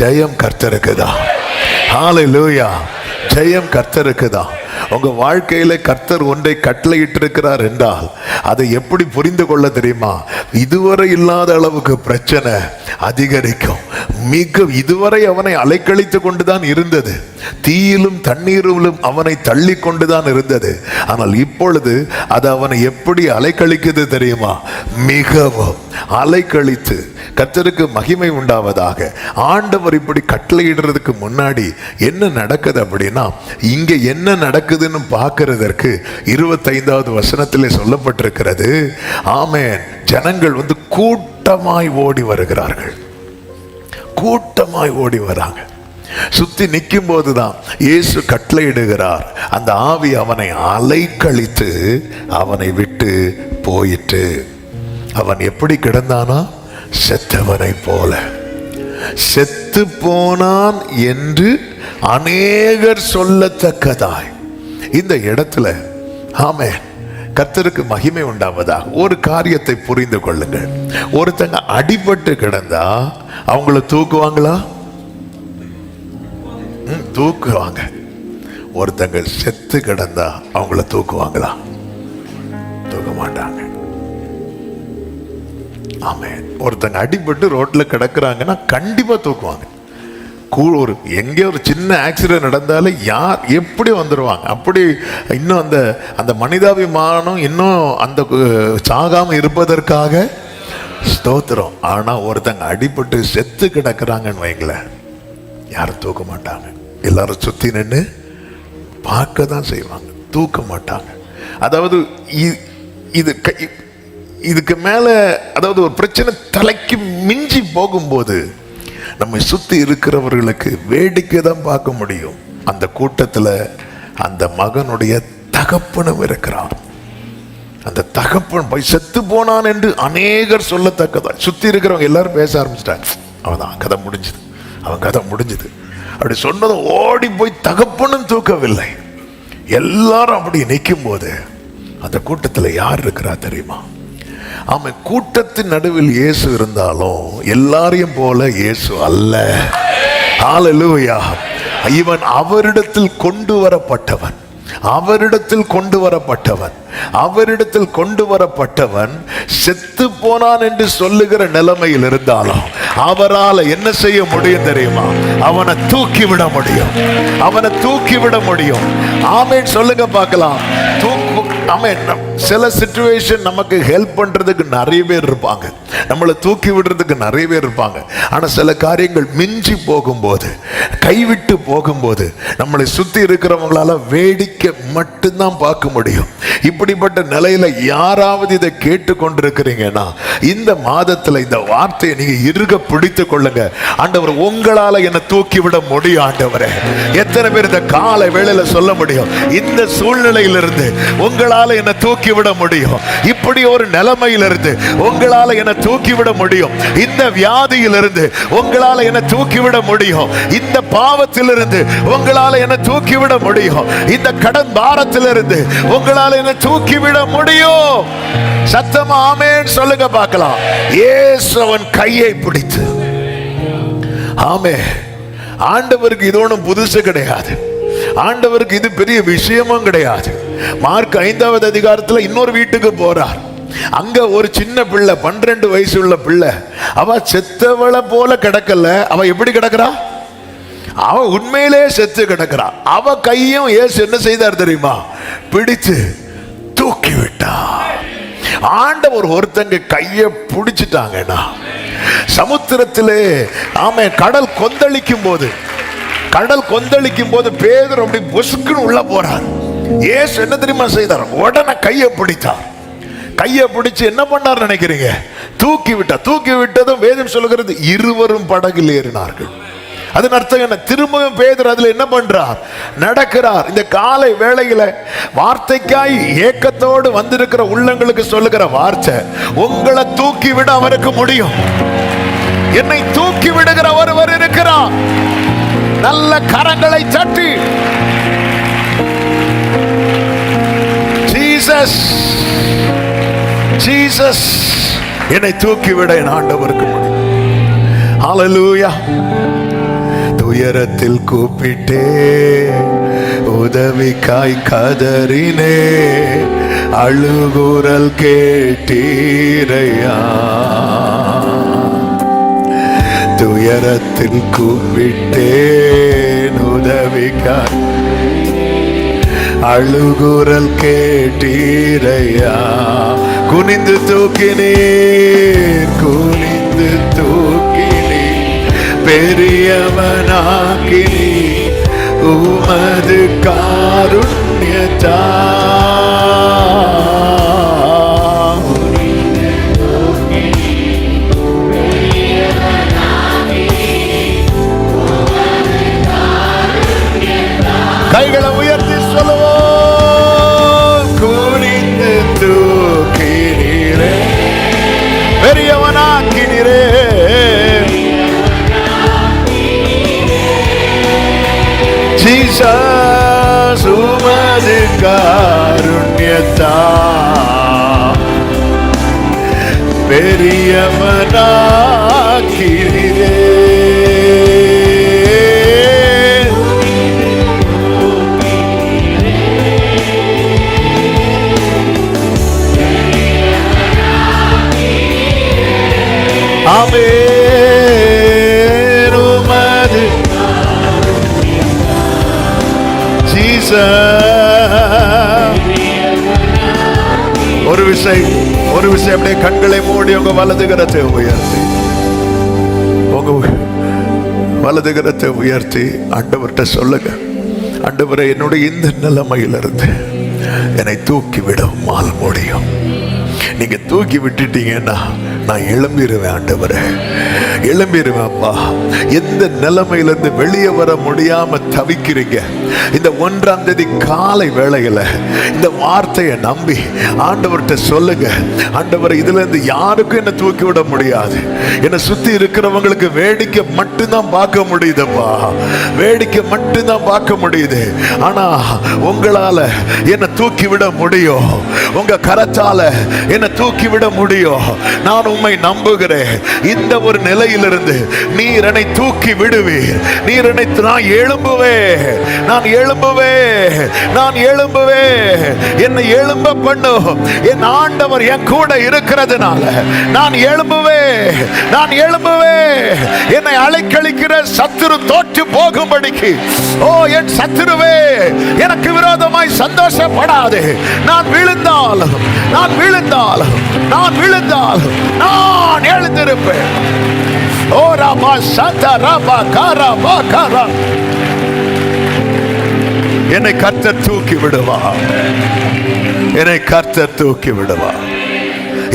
ஜெயம் கர்த்தருக்குதான். ஹல்லேலூயா. ஜெயம் கர்த்தருக்குதான். உங்க வாழ்க்கையில கர்த்தர் ஒன்றை கட்டளையிட்டு இருக்கிறார் என்றால் அதை எப்படி புரிந்து கொள்ள தெரியுமா? இதுவரை இல்லாத அளவுக்கு பிரச்சனை அதிகரிக்கும். இதுவரை அவனை அலைக்கழித்து கொண்டுதான் இருந்தது, தீயிலும் தண்ணீரிலும் அவனை தள்ளி கொண்டுதான் இருந்தது. ஆனால் இப்பொழுது அது அவனை எப்படி அலைக்கழிக்குது தெரியுமா? மிகவும் அலைக்கழித்து. கர்த்தருக்கு மகிமை உண்டாவதாக. ஆண்டவர் இப்படி கட்டளையிடுறதுக்கு முன்னாடி என்ன நடக்குது அப்படின்னா, இங்க என்ன நடக்குதுன்னு பார்க்கிறதற்கு 25வது வசனத்திலே சொல்லப்பட்டிருக்கிறது. ஆமென். ஜனங்கள் கூட்டமாய் ஓடி வருகிறார்கள். கூட்டமாய் ஓடி வராங்க. சுத்தி நிற்கும் போதுதான் இயேசு கட்டளையிடுகிறார். அந்த ஆவி அவனை அலைக்கழித்து அவனை விட்டு போயிட்டு. அவன் எப்படி கிடந்தானா? செத்தவனை போல. செத்து போனான் என்று அநேகர் சொல்லத்தக்கதாய். இந்த இடத்துல ஆமென், கர்த்தருக்கு மகிமை உண்டாவதாக. ஒரு காரியத்தை புரிந்து கொள்ளுங்கள். ஒருத்தங்க அடிபட்டு கிடந்தா அவங்கள தூக்குவாங்களா? தூக்குவாங்க. ஒருத்தங்க செத்து கிடந்தா அவங்கள தூக்குவாங்களா? தூக்க மாட்டாங்க. ஆமென். ஒருத்தங்க அடிபட்டு ரோட்ல கிடக்குறாங்கன்னா கண்டிப்பா தூக்குவாங்க. ஒரு எங்கே ஒரு சின்ன ஆக்சிடென்ட் நடந்தாலே யார் எப்படி வந்துடுவாங்க. அப்படி இன்னும் அந்த அந்த மனிதாபிமானம் இன்னும் அந்த சாகாம இருப்பதற்காக ஸ்தோத்திரம். ஆனா ஒருத்தங்க அடிபட்டு செத்து கிடக்குறாங்கன்னு வைங்களேன், யாரும் தூக்க மாட்டாங்க. எல்லாரும் சுத்தி நின்று பார்க்க தான் செய்வாங்க, தூக்க மாட்டாங்க. அதாவது இதுக்கு மேல, அதாவது ஒரு பிரச்சனை தலைக்கு மிஞ்சி போகும்போது நம்மை சுத்தி இருக்கிறவர்களுக்கு வேடிக்கை தான் பார்க்க முடியும். அந்த கூட்டத்துல அந்த மகனுடைய தகப்பனும் இருக்கிறார். அந்த தகப்பன் போய் செத்து போனான் என்று அநேகர் சொல்லத்தக்கதா. சுத்தி இருக்கிறவங்க எல்லாரும் பேச ஆரம்பிச்சிட்டாங்க. அவன் கதை முடிஞ்சது, அவன் கதை முடிஞ்சது அப்படி சொன்னதும் ஓடி போய் தகப்பனும் தூக்கவில்லை. எல்லாரும் அப்படி நிற்கும் போது அந்த கூட்டத்துல யார் இருக்கிறா தெரியுமா? ஆமாம், கூட்டத்தின் நடுவில் இயேசு இருந்தாலும் எல்லாரையும் போல இயேசு அல்ல. ஹல்லேலூயா. இவன் அவரிடத்தில் கொண்டு வரப்பட்டவன். அவரிடத்தில் கொண்டு வரப்பட்டவன். அவரிடத்தில் கொண்டு வரப்பட்டவன் செத்து போனான் என்று சொல்லுகிற நிலைமையில் இருந்தாலும் அவரால் என்ன செய்ய முடியும் தெரியுமா? அவனை தூக்கி விட முடியும். அவனை தூக்கி விட முடியும். ஆமென் சொல்லுங்க பார்க்கலாம். ஆமென். சில சிச்சுவேஷன் நமக்கு ஹெல்ப் பண்றதுக்கு நிறைய பேர் இருப்பாங்க, நம்மளை தூக்கி விடுறதுக்கு நிறைய பேர் இருப்பாங்க. ஆனா சில காரியங்கள் மிஞ்சி போகும்போது, கைவிட்டு போகும்போது நம்மளை சுத்தி இருக்கிறவங்களால வேடிக்கை மட்டும்தான் பார்க்க முடியும். இப்படிப்பட்ட நிலையில யாராவது இதை கேட்டு கொண்டிருக்கிறீங்கன்னா இந்த மாதத்துல இந்த வார்த்தையை நீங்க இறுக பிடித்து கொள்ளுங்க. ஆண்டவர் உங்களால என்ன தூக்கி விட முடியும். ஆண்டவரே, எத்தனை பேர் இந்த காலை வேளையில சொல்ல முடியும், இந்த சூழ்நிலையிலிருந்து உங்களால என்ன தூக்கி விட முடியும். இப்படி ஒரு நிலைமையிலிருந்து உங்களால என்ன தூக்கி விட முடியும். இந்த வியாதியிலிருந்து உங்களால என்ன தூக்கி விட முடியும். இந்த பாவத்திலிருந்து உங்களால என்ன தூக்கி விட முடியும். இந்த கடன் பாரத்திலிருந்து உங்களால என்ன தூக்கி விட முடியும். சத்தமா ஆமென் சொல்லுங்க பார்க்கலாம். இயேசு அவன் கையை பிடித்து. ஆமென். ஆண்டவருக்கு இது ஒன்றும் புதுசு கிடையாது. ஆண்டவருக்கு இது பெரிய விஷயமும் கிடையாது. மார்க் 5வது அதிகாரத்துல இன்னொரு வீட்டுக்கு போறார். அங்க ஒரு சின்ன பிள்ளை, 12 வயசு உள்ள பிள்ளை. அவ செத்தவளை போல கிடக்கல. அவ எப்படி கிடக்குறா? அவ உண்மையிலே செத்து கிடக்குறா. அவ கையும் இயேசு என்ன செய்தார் தெரியுமா? பிடிச்சு தூக்கி விட்டார். ஆண்டவர் ஒருத்தங்க கையை பிடிச்சிட்டாங்கன்னா சமுத்திரத்திலே, ஆமே, கடல் கொந்தளிக்கும் போது பேதுரு அப்படி பொசுக்குன்னு உள்ள போறார். இயேசு என்ன தெரியுமா செய்தார்? உடனே கையை பிடித்தார். கையை பிடிச்சு என்ன பண்ணார் நினைக்கிறீங்க? தூக்கி விட்டார். தூக்கி விட்டதும் வேதம் சொல்லுகிறது இருவரும் படகில் ஏறினார்கள். அதன் அர்த்தம் என்ன? திரும்பவும் பேதுரு அதுல என்ன பண்றார்? நடக்கிறார். இந்த காலை வேளையில வார்த்தைக்காய் ஏக்கத்தோடு வந்திருக்கிற உள்ளங்களுக்கு சொல்லுகிற வார்த்தை, உங்களை தூக்கி விட அவருக்கு முடியும். என்னை தூக்கி விடுகிற ஒருவர் இருக்கிறார். நல்ல கரங்களை தட்டி ஜீசஸ், ஜீசஸ், என்னை தூக்கி விட என் ஆண்டவருக்கு முடியும். ஹல்லேலூயா. துயரத்தில் கூப்பிட்டே, உதவிக்காய் கதறினே, அழுகுரல் கேட்டீரையா. துயரத்தில் கூப்பிட்டேன், உதவிக்காய் அழுகுரல் கேட்டீரையா. குனிந்து தூக்கினீர், குனிந்து தூக்கினீர், பெரியவனாக்கினீர் உமது காருண்யத்தா. கைகளை உயர்த்தி சொல்லுவோம். குனிந்து தூக்கினீரே, பெரியவனாக்கினீரே, ஜீசஸ் உமது காருண்யத்தா பெரியவனாக்கினீரே. ஆமென். உமது ஒரு விஷயம் அப்படியே கண்களை மூடி உங்க வலது கரத்தை உயர்த்தி, உங்க வலது கரத்தை உயர்த்தி ஆண்டவர்கிட்ட சொல்லுங்க, ஆண்டவரே என்னுடைய இந்த நிலைமையிலிருந்து என்னை தூக்கி விட உம்மால் முடியும். நீங்க தூக்கி விட்டுட்டீங்கன்னா நான் எழும்பிடுவேன் ஆண்டவரே, எழும்பிடுவேன் அப்பா. எந்த நிலைமையிலிருந்து வெளியே வர முடியாம தவிக்கிறீங்க, இந்த 1ஆம் தேதி காலை வேளையில இந்த வார்த்தையை நம்பி ஆண்டவர்கிட்ட சொல்லுங்க, ஆண்டவரை இதுல இருந்து யாருக்கும் என்ன தூக்கி விட முடியாது. என்னை சுத்தி இருக்கிறவங்களுக்கு வேடிக்கை மட்டும்தான் பார்க்க முடியுதுப்பா, வேடிக்கை மட்டும்தான் பார்க்க முடியுது. ஆனா உங்களால என்னை தூக்கி விட முடியும், உங்க கரத்தால என்னை தூக்கி விட முடியும். நான் உம்மை நம்புகிறேன். இந்த ஒரு நிலையிலிருந்து நீர் என்னை தூக்கி விடுவீர். நீர் என்னை, நான் எழும்புவேன், நான் எழும்புவேன், நான் எழும்புவேன். என்னை எழும்ப பண்ணும் என் ஆண்டவர் என் கூட இருக்கிறதுனால நான் எழும்புவேன், நான் எழும்புவேன். என்னை அலைக்கழிக்கிற சத்துரு தோற்று போகும்படிக்கு, ஓ என் சத்துருவே எனக்கு விரோதமாய் சந்தோஷப்படாதே. நான் விழுந்தாலும், நான் விழுந்தாலும், நான் விழுந்தாலும் நான் எழுந்திருப்பேன். ஓ ராபா சதா ராபா காரா காரா. என்னை கர்த்தர் தூக்கி விடுவா, என்னை கர்த்தர் தூக்கி விடுவா.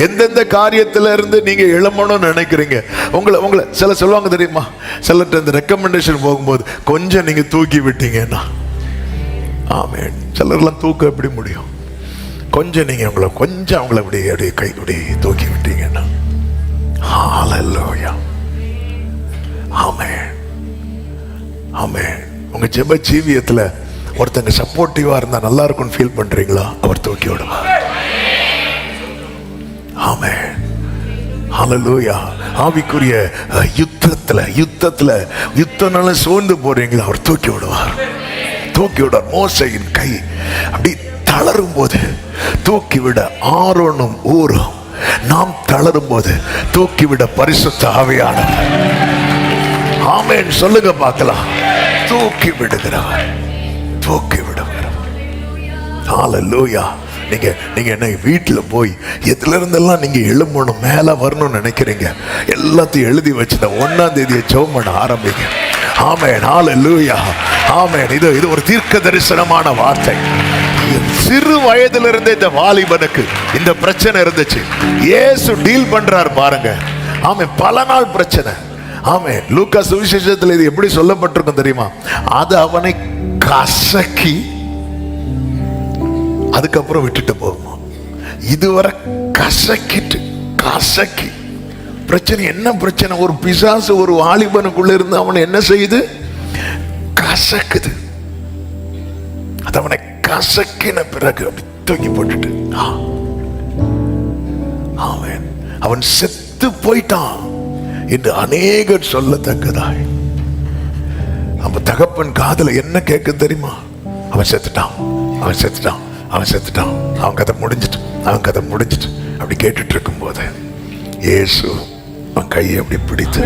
எந்தெந்த காரியத்துல இருந்து நீங்க எழும்பணும்னு நினைக்கிறீங்க, உங்களை சில சொல்லுவாங்க தெரியுமா, சிலர்ட்ட இந்த ரெக்கமெண்டேஷன் போகும்போது கொஞ்சம் நீங்க தூக்கி விட்டீங்கன்னா, ஆமென். சிலர்லாம் தூக்க எப்படி முடியும், கொஞ்சம் நீங்க கொஞ்சம் அவங்கள அப்படியே கை இப்படி தூக்கி விட்டீங்கன்னா, ஹல்லேலூயா, ஆமென், ஆமென். உங்க ஜெப ஜீவியத்துல ஒருத்தங்க சப்போர்ட்டிவா இருந்தா நல்லா இருக்கும்னு ஃபீல் பண்றீங்களா, அவர் தூக்கி விடுவார். ஆமென், ஹல்லேலூயா. ஆவிக்குரிய யுத்தத்துல சோர்ந்து போறீங்களா, அவர் தூக்கி விடுவார், தூக்கி விடுவார். மோசேயின் கை அப்படி தளரும் போது தூக்கிவிட ஆரோனும் ஊரும், நாம் தளரும் போது தூக்கிவிட பரிசுத்த ஆவியானவர். ஆமென் சொல்லுங்க பார்க்கலாம். தூக்கி விடுகிறவர், தூக்கி விடுகிறவர். ஹல்லேலூயா. நீங்க என்ன வீட்டுல போய் எதுல இருந்தெல்லாம் நீங்க எழும்பணும், மேல வரணும்னு நினைக்கிறீங்க, எல்லாத்தையும் எழுதி வச்சு 1ஆம் தேதியை ஜெபம் பண்ண ஆரம்பிங்க. ஆமென், ஹல்லேலூயா, ஆமென். இது ஒரு தீர்க்க தரிசனமான வார்த்தை. சிறு வயதிலிருந்தே இந்த வாலிபனுக்கு இந்த பிரச்சனை இருந்துச்சு. இயேசு டீல் பண்றார் பாருங்க. ஆமென், பல நாள் பிரச்சனை. ஆமென். லூக்கா சுவிசேஷத்தில் இது எப்படி சொல்லப்பட்டிருக்கும் தெரியுமா, அது அவனை கசக்கி அதுக்கப்புறம் விட்டுட்டு போகுமா. இதுவரை கசக்கி பிரச்சனை. என்ன பிரச்சனை, ஒரு பிசாசு ஒரு வாலிபனுக்குள்ள இருந்து அவனை என்ன செய்யுது, கசக்குது. அது அவனை கசக்கின பிறகு அப்படி தூக்கி போட்டுட்டு, ஆமென், அவன் செத்து போயிட்டான் என்று அநேகர் சொல்லத்தக்கதாய். தகப்பன் காதுல என்ன கேட்க தெரியுமா? அவன் செத்துட்டான், அவன் செத்துட்டான், அவன் செத்துட்டான், அவன் கதை முடிஞ்சிட்டு, அவன் கதை முடிஞ்சிட்டு அப்படி கேட்டுட்டு இருக்கும் போது இயேசு அவன் கையை அப்படி பிடித்து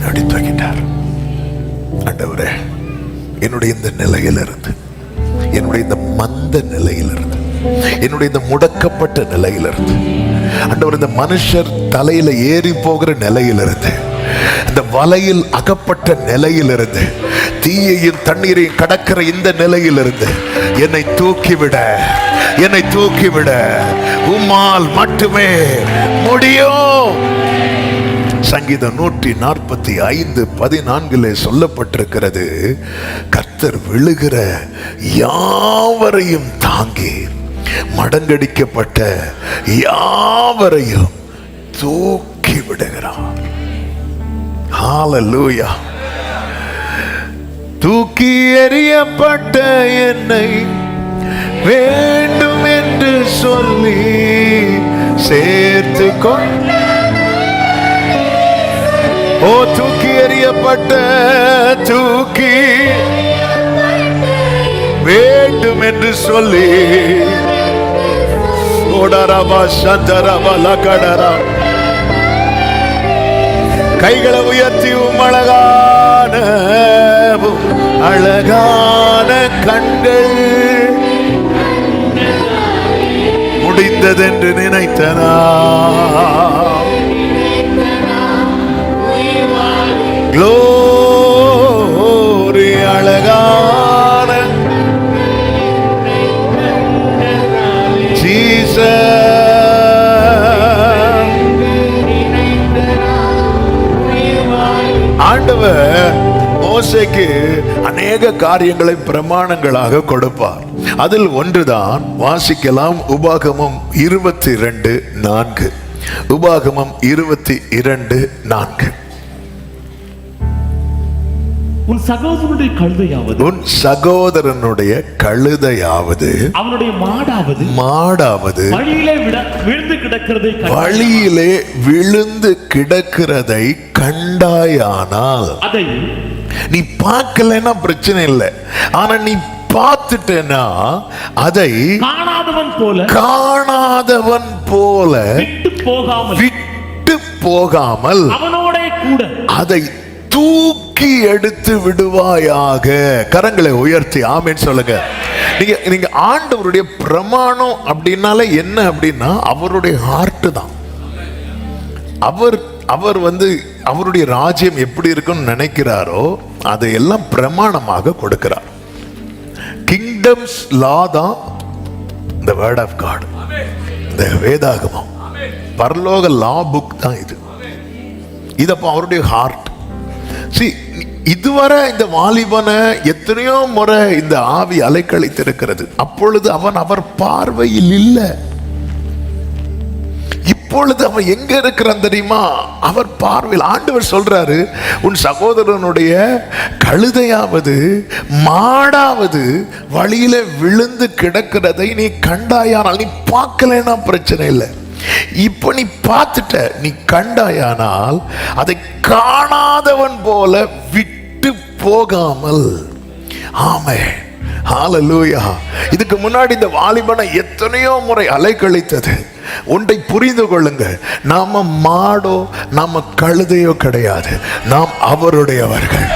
அப்படி தூக்கிட்டார். ஆண்டவரே, என்னுடைய இந்த நிலையிலிருந்து, என்னுடைய இந்த மந்த நிலையிலிருந்து, என்னுடைய இந்த முடக்கப்பட்ட நிலையிலிருந்து, ஆண்டவர் இந்த மனுஷர் தலையில ஏறி போகிற நிலையிலிருந்து, இந்த வலையில் அகப்பட்ட நிலையிலிருந்து, தீயையும் தண்ணீரையும் கடக்கிற இந்த நிலையிலிருந்து என்னை தூக்கிவிட, என்னை தூக்கிவிட உம்மால் மட்டுமே முடியும். சங்கீதம் 145:14 சொல்லப்பட்டிருக்கிறது, கர்த்தர் விழுகிற யாவரையும் தாங்கி மடங்கடிக்கப்பட்ட யாவரையும் தூக்கி விடுகிறார். ஹல்லேலூயா. தூக்கி எறியப்பட்ட என்னை வேண்டும் என்று சொல்லி சேர்த்து கொண்ட, ஓ தூக்கி எறியப்பட்ட, தூக்கி வேண்டும் என்று சொல்லி, கைகளை உயர்த்தி அழகான அழகான கண்கள் முடிந்ததென்று நினைத்தனா, க்ளோரி அழகான ஜீசஸ். ஆண்டவர் மோசேக்கு அநேக காரியங்களை பிரமாணங்களாக கொடுப்பார். அதில் ஒன்றுதான் வாசிக்கலாம். உபாகமம் 22:4. உபாகமம் 22:4. உன் சகோதரனுடைய கழுதையாவது, உன் சகோதரனுடைய கழுதையாவது, அவனுடைய மாடாவது, மாடாவது வழியிலே விழுந்து கிடக்கிறதை, வழியிலே விழுந்து கிடக்கிறதை கண்டாயானால், அதை நீ பார்க்கலன்னா பிரச்சனை இல்லை, ஆனா நீ பார்த்துட்டேன்னா அதை காணாதவன் போல, காணாதவன் போல விட்டு போகாமல் அவனோட கூட அதை தூக்கி எடுத்து விடுவாயாக. கரங்களை உயர்த்தி ஆமென் சொல்லுங்க. நீங்க ஆண்டவருடைய பிரமாணம் அப்படின்னால என்ன அப்படின்னா அவருடைய ஹார்ட் தான். அவர் வந்து அவருடைய ராஜ்யம் எப்படி இருக்குன்னு நினைக்கிறாரோ அதையெல்லாம் பிரமாணமாக கொடுக்கிறார். கிங்டம்ஸ் லா தான் the word of God, இந்த வேதாகமம், பரலோக லா புக் தான் இது. இதப்போ அவருடைய ஹார்ட். இதுவரை இந்த வாலிபனை எத்தனையோ முறை இந்த ஆவி அலைக்கழித்திருக்கிறது. அப்பொழுது அவன் அவர் பார்வையில் இல்லை. இப்பொழுது அவன் எங்க இருக்கிறான் தெரியுமா? அவர் பார்வையில். ஆண்டவர் சொல்றாரு, உன் சகோதரனுடைய கழுதையாவது மாடாவது வழியில விழுந்து கிடக்கிறதை நீ கண்டாயானால், நீ பார்க்கலன்னா பிரச்சனை இல்லை, இப்ப நீ பார்த்துட்ட, நீ கண்டாயானால் அதை காணாதவன் போல விட்டு போகாமல். ஆமென், ஹல்லேலூயா. இதுக்கு முன்னாடி இந்த வாலிபனை எத்தனையோ முறை அலைக்கழித்தது. ஒன்றை புரிந்து கொள்ளுங்க, நாம மாடோ நாம கழுதையோ கிடையாது, நாம் அவருடையவர்கள்.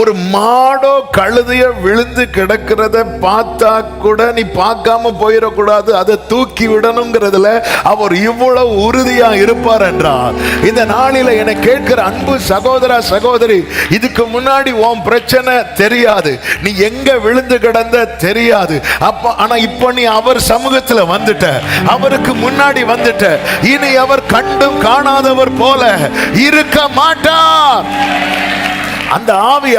ஒரு மாடோ கழுதையோ விழுந்து கிடக்கிறத பார்த்தா கூட நீ பார்க்காம போயிடக்கூடாது, அதை தூக்கி விடணுங்கிறதுல அவர் இவ்வளவு உறுதியா இருப்பார் என்றால், இந்த நாளில என்னை கேட்கிற அன்பு சகோதர சகோதரி, இதுக்கு முன்னாடி உன் பிரச்சனை தெரியாது, நீ எங்க விழுந்து கிடந்த தெரியாது. ஆனா இப்ப நீ அவர் சமூகத்துல வந்துட்ட, அவருக்கு முன்னாடி வந்துட்ட. இனி அவர் கண்டும் காணாதவர் போல இருக்க மாட்டார். அந்த ஆவி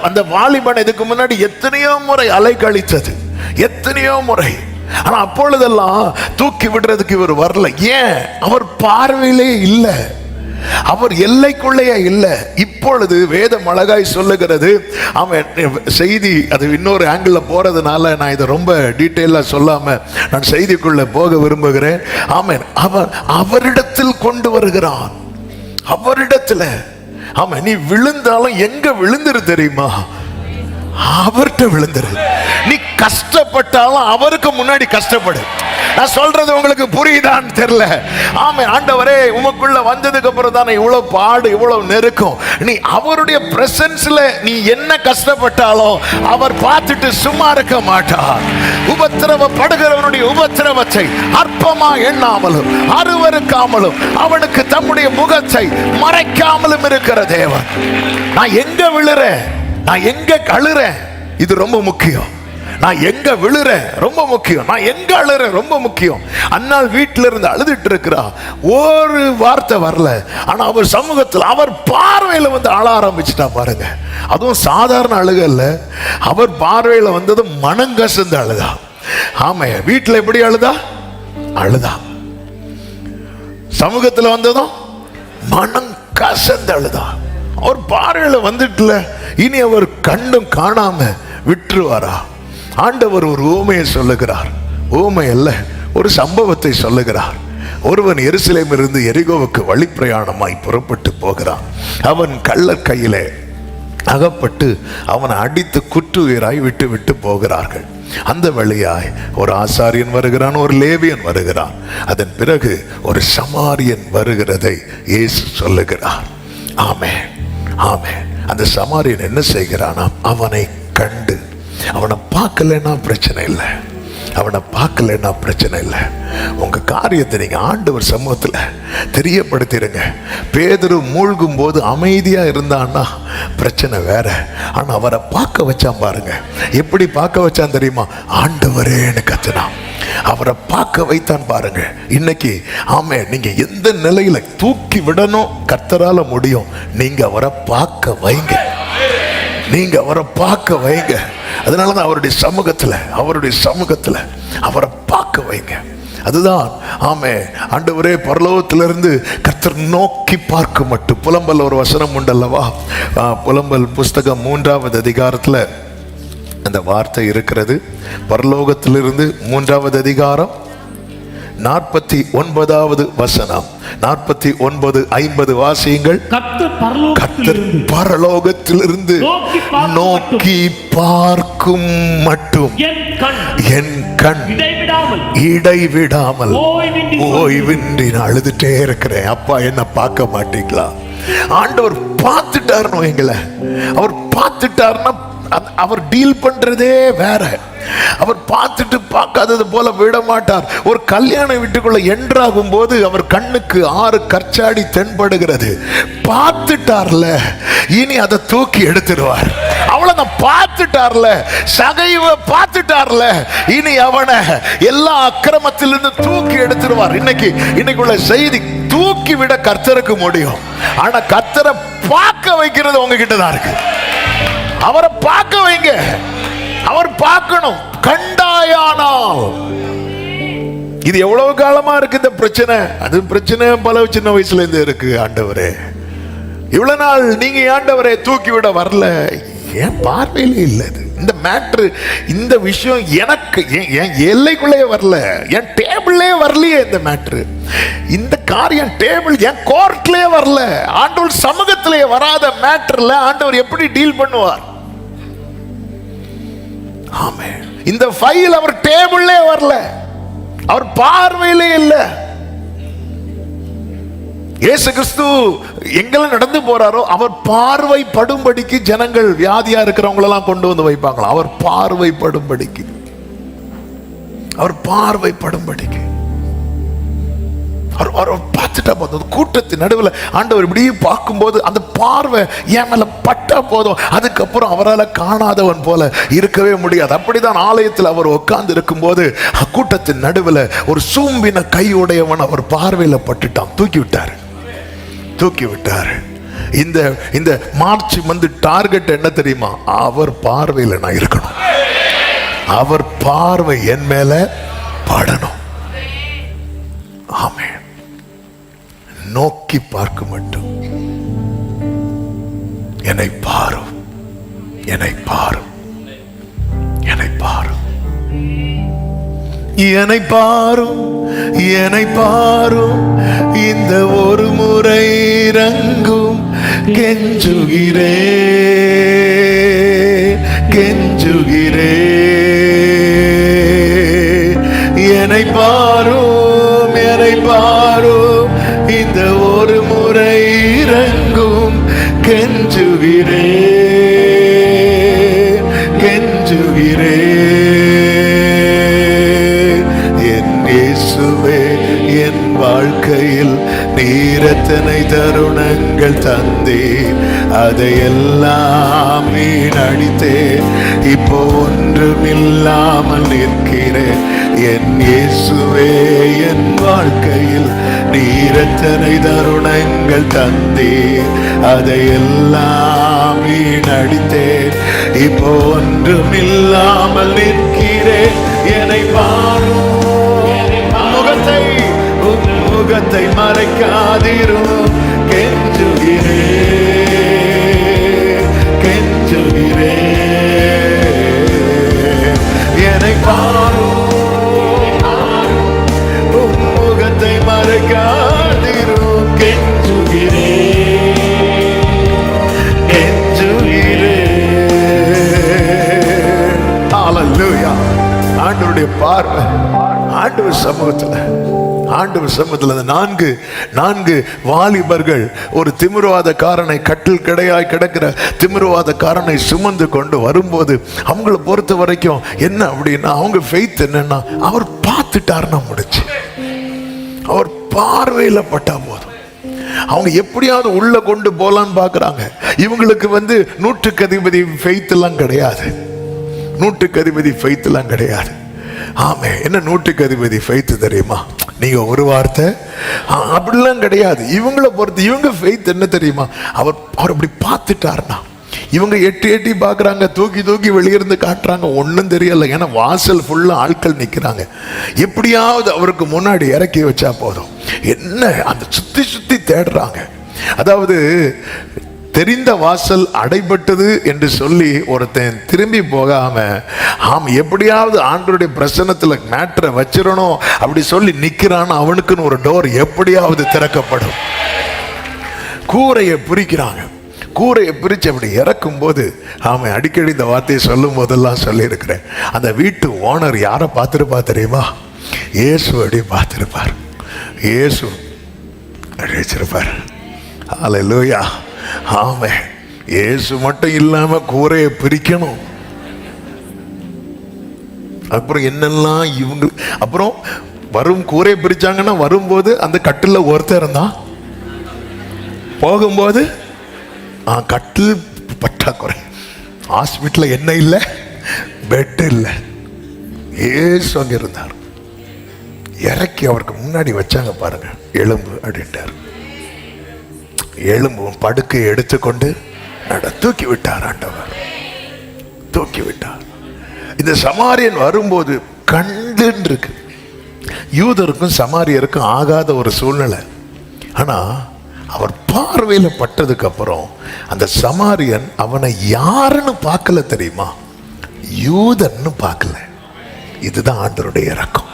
அந்த வாலிபன் இதுக்கு முன்னாடி எத்தனையோ முறை அலைக்கழித்தது, எத்தனையோ முறை. ஆனா அப்பொழுதெல்லாம் தூக்கி விடுறதுக்கு இவர் வரல. ஏன்? அவர் பார்வையிலே இல்லை, அவர் எல்லைக்குள்ளேயே இல்லை. இப்பொழுது வேதம் அழகாய் சொல்லுகிறது. அவன் செய்தி அது இன்னொரு ஆங்கிள் போறதுனால நான் இதை ரொம்ப டீட்டெயிலா சொல்லாம நான் செய்திக்குள்ள போக விரும்புகிறேன். ஆமென். அவரிடத்தில் கொண்டு வருகிறான். அவரிடத்துல ஆமா, நீ விழுந்தாலும் எங்க விழுந்துரு தெரியுமா? அவர்கிட்ட விழுந்துரு. நீ கஷ்டப்பட்டாலும் அவருக்கு முன்னாடி கஷ்டப்படு. நான் சொல்றது உங்களுக்கு புரியுதான்னு தெரியல. ஆமே, ஆண்டவரே உமக்குள்ள வந்ததுக்கு அப்புறம் தானே இவ்வளவு பாடு, இவ்வளவு நெருக்கம். நீ அவருடைய பிரசன்ஸ்ல நீ என்ன கஷ்டப்பட்டாலும் அவர் பார்த்துட்டு சும்மா இருக்க மாட்டார். உபத்திரவப்படுகிறவனுடைய உபத்திரவத்தை அற்பமா எண்ணாமலும் அருவருக்காமலும் அவனுக்கு தம்முடைய முகத்தை மறைக்காமலும் இருக்கிற தேவன். நான் எங்க விழுறேன், நான் எங்க அழுறேன், இது ரொம்ப முக்கியம். நான் எங்க விழுறேன் ரொம்ப முக்கியம், நான் எங்க அழுறேன் ரொம்ப முக்கியம். அண்ணாள் வீட்டில இருந்து அழுதுட்டு இருக்கிறா, ஒரு வார்த்தை வரல. ஆனா அவர் சமூகத்தில், அவர் பார்வையில வந்து அழ ஆரம்பிச்சுட்டா பாருங்க. அதுவும் சாதாரண அழுக இல்ல, அவர் பார்வையில வந்தது மனங்கசந்து அழுதா. ஆமா, வீட்டுல எப்படி அழுதா? அழுதா. சமூகத்தில் வந்ததும் மனம் கசந்து அழுதா. அவர் பார்வையில வந்துட்டுல, இனி அவர் கண்டும் காணாம விட்டுருவாரா? ஆண்டவர் ஒரு ஊமையை சொல்லுகிறார். ஊமை அல்ல, ஒரு சம்பவத்தை சொல்லுகிறார். ஒருவன் எருசலேமிலிருந்து எரிகோவுக்கு வழிப்பிரயாணமாய் புறப்பட்டு போகிறான். அவன் கள்ளர் கையிலே அகப்பட்டு அவனை அடித்து குற்றுயிராய் விட்டு விட்டு போகிறார்கள். அந்த வழியாய் ஒரு ஆசாரியன் வருகிறான், ஒரு லேவியன் வருகிறான். அதன் பிறகு ஒரு சமாரியன் வருகிறதை இயேசு சொல்லுகிறார். ஆமென், ஆமென். அந்த சமாரியன் என்ன செய்கிறானா, அவனை கண்டு, அவனை பார்க்கலன்னா பிரச்சனை இல்லை, அவனை பார்க்கலன்னா பிரச்சனை இல்லை. உங்க காரியத்தை நீங்க ஆண்டவர் சமூகத்துல தெரியப்படுத்திடுங்க. பேதுரு மூழ்கும் போது அமைதியா இருந்தான்னா பிரச்சனை வேற. ஆனா அவரை பார்க்க வச்சான் பாருங்க. எப்படி பார்க்க வச்சான் தெரியுமா? ஆண்டவரேன்னு கத்துனான். அவரை பார்க்க வைத்தான் பாருங்க. இன்னைக்கு ஆமே, நீங்க எந்த நிலையில தூக்கி விடணும் கர்த்தரால முடியும். நீங்க அவரை பார்க்க வைங்க, நீங்க அவரை பார்க்க வைங்க. அதனாலதான் அவருடைய சமூகத்துல அவரை பார்க்க வைங்க. அதுதான் ஆமே, ஆண்டவரே பரலோகத்திலிருந்து கர்த்தர் நோக்கி பார்க்க மட்டும். புலம்பல் ஒரு வசனம் உண்டல்லவா? புலம்பல் புஸ்தகம் 3வது அதிகாரத்துல அந்த வார்த்தை இருக்கிறது. பரலோகத்திலிருந்து 3வது அதிகாரம் 49வது வசனம், 49:50 வாசியுங்கள். கர்த்தர் பரலோகத்திலிருந்து நோக்கி பார்க்கும் மட்டும் என் கண் இடைவிடாமல் ஓய்வின்றி நான் அழுதுட்டே இருக்கிறேன். அப்பா, என்ன பார்க்க மாட்டீங்களா? ஆண்டவர் பார்த்துட்டாருன்னு எங்களை, அவர் பார்த்துட்டாருன்னா அவர் டீல் பண்றதே வேற. அவர் பார்த்துட்டு பார்க்காதது போல விட மாட்டார். ஒரு கல்யாண வீட்டுக்குள்ள என்ட்ராகும் போது அவர் கண்ணுக்கு 6 கற்சாடி தென்படுகிறது. பார்த்துட்டார்ல, இனி அதை தூக்கி எடுத்துடுவார். அவ்வளவுதான், பார்த்துட்டார்ல, சகைவ பார்த்துட்டார்ல, இனி அவனை எல்லா அக்கிரமத்திலிருந்து தூக்கி எடுத்துடுவார். இன்னைக்குள்ள செய்தி, தூக்கி விட கர்த்தருக்கு முடியும். ஆனா கர்த்தரை பார்க்க வைக்கிறது உங்ககிட்ட தான் இருக்கு. அவரை பார்க்க வைங்க, அவர் பார்க்கணும். கண்டாயானால், இது எவ்வளவு காலமா இருக்கு இந்த பிரச்சனை? அது பிரச்சனை பல சின்ன வயசுல இருந்து இருக்கு. ஆண்டவரே, இவ்வளவு நாள் நீங்க ஆண்டவரே தூக்கி விட வரல, என் பார்வையிலே இல்லை. இந்த மேட்ரு, இந்த விஷயம் எனக்கு என் எல்லைக்குள்ளே வரல, என் டேபிள்லே வரலையே. இந்த மேட்ரு, இந்த காரியம் டேபிள் என் கோர்ட்லயே வரல. ஆண்டவர் சமூகத்திலே வராத மேட்டர்ல ஆண்டவர் எப்படி டீல் பண்ணுவார்? ஆமென். இந்த ஃபைல் அவர் டேபிள்லே வரல, அவர் பார்வையிலே இல்ல. இயேசு கிறிஸ்து எங்கெல்லாம் நடந்து போறாரோ அவர் பார்வை படும்படிக்கு ஜனங்கள் வியாதியா இருக்கிறவங்களெல்லாம் கொண்டு வந்து வைப்பாங்களா? அவர் பார்வை படும்படிக்கு, அவர் பார்வை படும்படிக்கு பார்த்துட்டா போதும். கூட்டத்தின் நடுவில் ஆண்டவர் இப்படி பார்க்கும்போது அந்த பார்வை என் மேல பட்டா போதும். அதுக்கப்புறம் அவரால் காணாதவன் போல இருக்கவே முடியாது. அப்படிதான் ஆலயத்தில் அவர் உட்கார்ந்து இருக்கும் போது கூட்டத்தின் நடுவில் ஒரு சூம்பின கையுடையவன் அவர் பார்வையில பட்டுட்டான். தூக்கி விட்டார். இந்த மார்ச் வந்து டார்கெட் என்ன தெரியுமா? அவர் பார்வையில் நான் இருக்கணும், அவர் பார்வை என் மேல படணும். ஆமென். நோக்கி பார்க்க மட்டும். என்னை பாரும், என்னை பாரும், என்னை பாரும், என்னை பாரும், என்னை பாரும். இந்த ஒரு முறை இறங்கும் கெஞ்சுகிறே கெஞ்சுகிறே என்னை பாரும் என்னை பாரும் இந்த ஒரு முறை இறங்கும் கெஞ்சுகிறே கெஞ்சுகிறே என் இயேசுவே என் வாழ்க்கையில் நீர் எத்தனை தருணங்கள் தந்தீர் அதையெல்லாம் வீணடித்தேன் இப்போ ஒன்றுமில்லாமல் நிற்கிறேன் என் இயேசுவே என் வாழ்க்கையில் நீர் எத்தனை தருணங்கள் தந்தீர் அதையெல்லாம் வீணடித்தேன் இப்போ ஒன்றுமில்லாமல் நிற்கிறேன் என்னை பாரும் முகத்தை மறைக்காதிரும் கெஞ்சுகிறே கெஞ்சுகிறே என்னை பாரும் முகத்தை மறைக்காதிரும் கெஞ்சுகிறே கெஞ்சுகிறே. ஹல்லேலூயா. ஆண்டவருடைய பார்வை ஆண்டவர் சமூகத்தில் அந்த நான்கு வாலிபர்கள் ஒரு திமிர்வாதக்காரனை கட்டில் கிடையாய் கிடக்கிற திமிர்வாதக்காரனை சுமந்து கொண்டு வரும்போது அவங்கள பொறுத்த வரைக்கும் என்ன அப்படின்னா அவங்க ஃபெய்த் என்னன்னா அவர் பார்த்துட்டாருன்னா முடிச்சு, அவர் பார்வையில பட்டா போதும். அவங்க எப்படியாவது உள்ள கொண்டு போலான்னு பாக்குறாங்க. இவங்களுக்கு நூற்றுக்கு அதிபதி ஃபெய்த் எல்லாம் கிடையாது, நூற்றுக்கு அதிபதி ஃபெய்த் எல்லாம் கிடையாது. ஆமே, என்ன நூற்றுக்கு அதிபதி ஃபெய்த் தெரியுமா? நீங்க ஒரு வார்த்தை அப்படிலாம் கிடையாது. இவங்களை பொறுத்து இவங்க ஃபெய்த் என்ன தெரியுமா? அவர் அப்படி பார்த்துட்டாருன்னா இவங்க எட்டி பார்க்குறாங்க, தூக்கி வெளியிருந்து காட்டுறாங்க, ஒன்றும் தெரியல. ஏன்னா வாசல் ஃபுல்லாக ஆட்கள் நிற்கிறாங்க. எப்படியாவது அவருக்கு முன்னாடி இறக்கி வச்சா போதும். என்ன அந்த சுற்றி தேடுறாங்க. அதாவது தெரிந்த வாசல் அடைபட்டது என்று சொல்லி ஒருத்தன் திரும்பி போகாம எப்படியாவது ஆண்டவருடைய பிரசன்னத்துல மேட்டரை வச்சிடணும் அப்படி சொல்லி நிக்கிறான். அவனுக்குன்னு ஒரு டோர் எப்படியாவது திறக்கப்படும். கூரையை பிரிக்கிறாங்க. கூரையை பிரிச்சு அப்படி இறக்கும் போது அவன் அடிக்கடி இந்த வார்த்தையை சொல்லும் போதெல்லாம் சொல்லி இருக்கிறேன். அந்த வீட்டு ஓனர் யாரை பார்த்துருப்பா தெரியுமா? இயேசு அப்படி பார்த்துருப்பார். இயேசு அப்படி வச்சிருப்பார். ஹல்லேலூயா. ஆமே, இயேசு மட்டும் இல்லாம கூரையை பிரிக்கணும். அப்புறம் என்னெல்லாம் இவங்க அப்புறம் வரும் கூரையை பிரிச்சாங்கன்னா வரும்போது அந்த கட்டில் ஒருத்தர் இருந்தான், போகும்போது கட்டில் பற்றாக்குறை, ஹாஸ்பிட்டல் என்ன இல்லை, பெட் இல்லை. இயேசு அங்க இருந்தார். இறக்கி அவருக்கு முன்னாடி வச்சாங்க பாருங்க, எலும்பு அப்படின்ட்டார். எலும்பும் படுக்கையை எடுத்துக்கொண்டு தூக்கி விட்டார். ஆண்டவர் தூக்கி விட்டார். இந்த சமாரியன் வரும்போது கண்டுன்னு இருக்கு. யூதருக்கும் சமாரியருக்கும் ஆகாத ஒரு சூழ்நிலை. ஆனா அவர் பார்வையில பட்டதுக்கு அப்புறம் அந்த சமாரியன் அவனை யாருன்னு பார்க்கல தெரியுமா? யூதன்னு பார்க்கல. இதுதான் ஆண்டவருடைய இரக்கம்.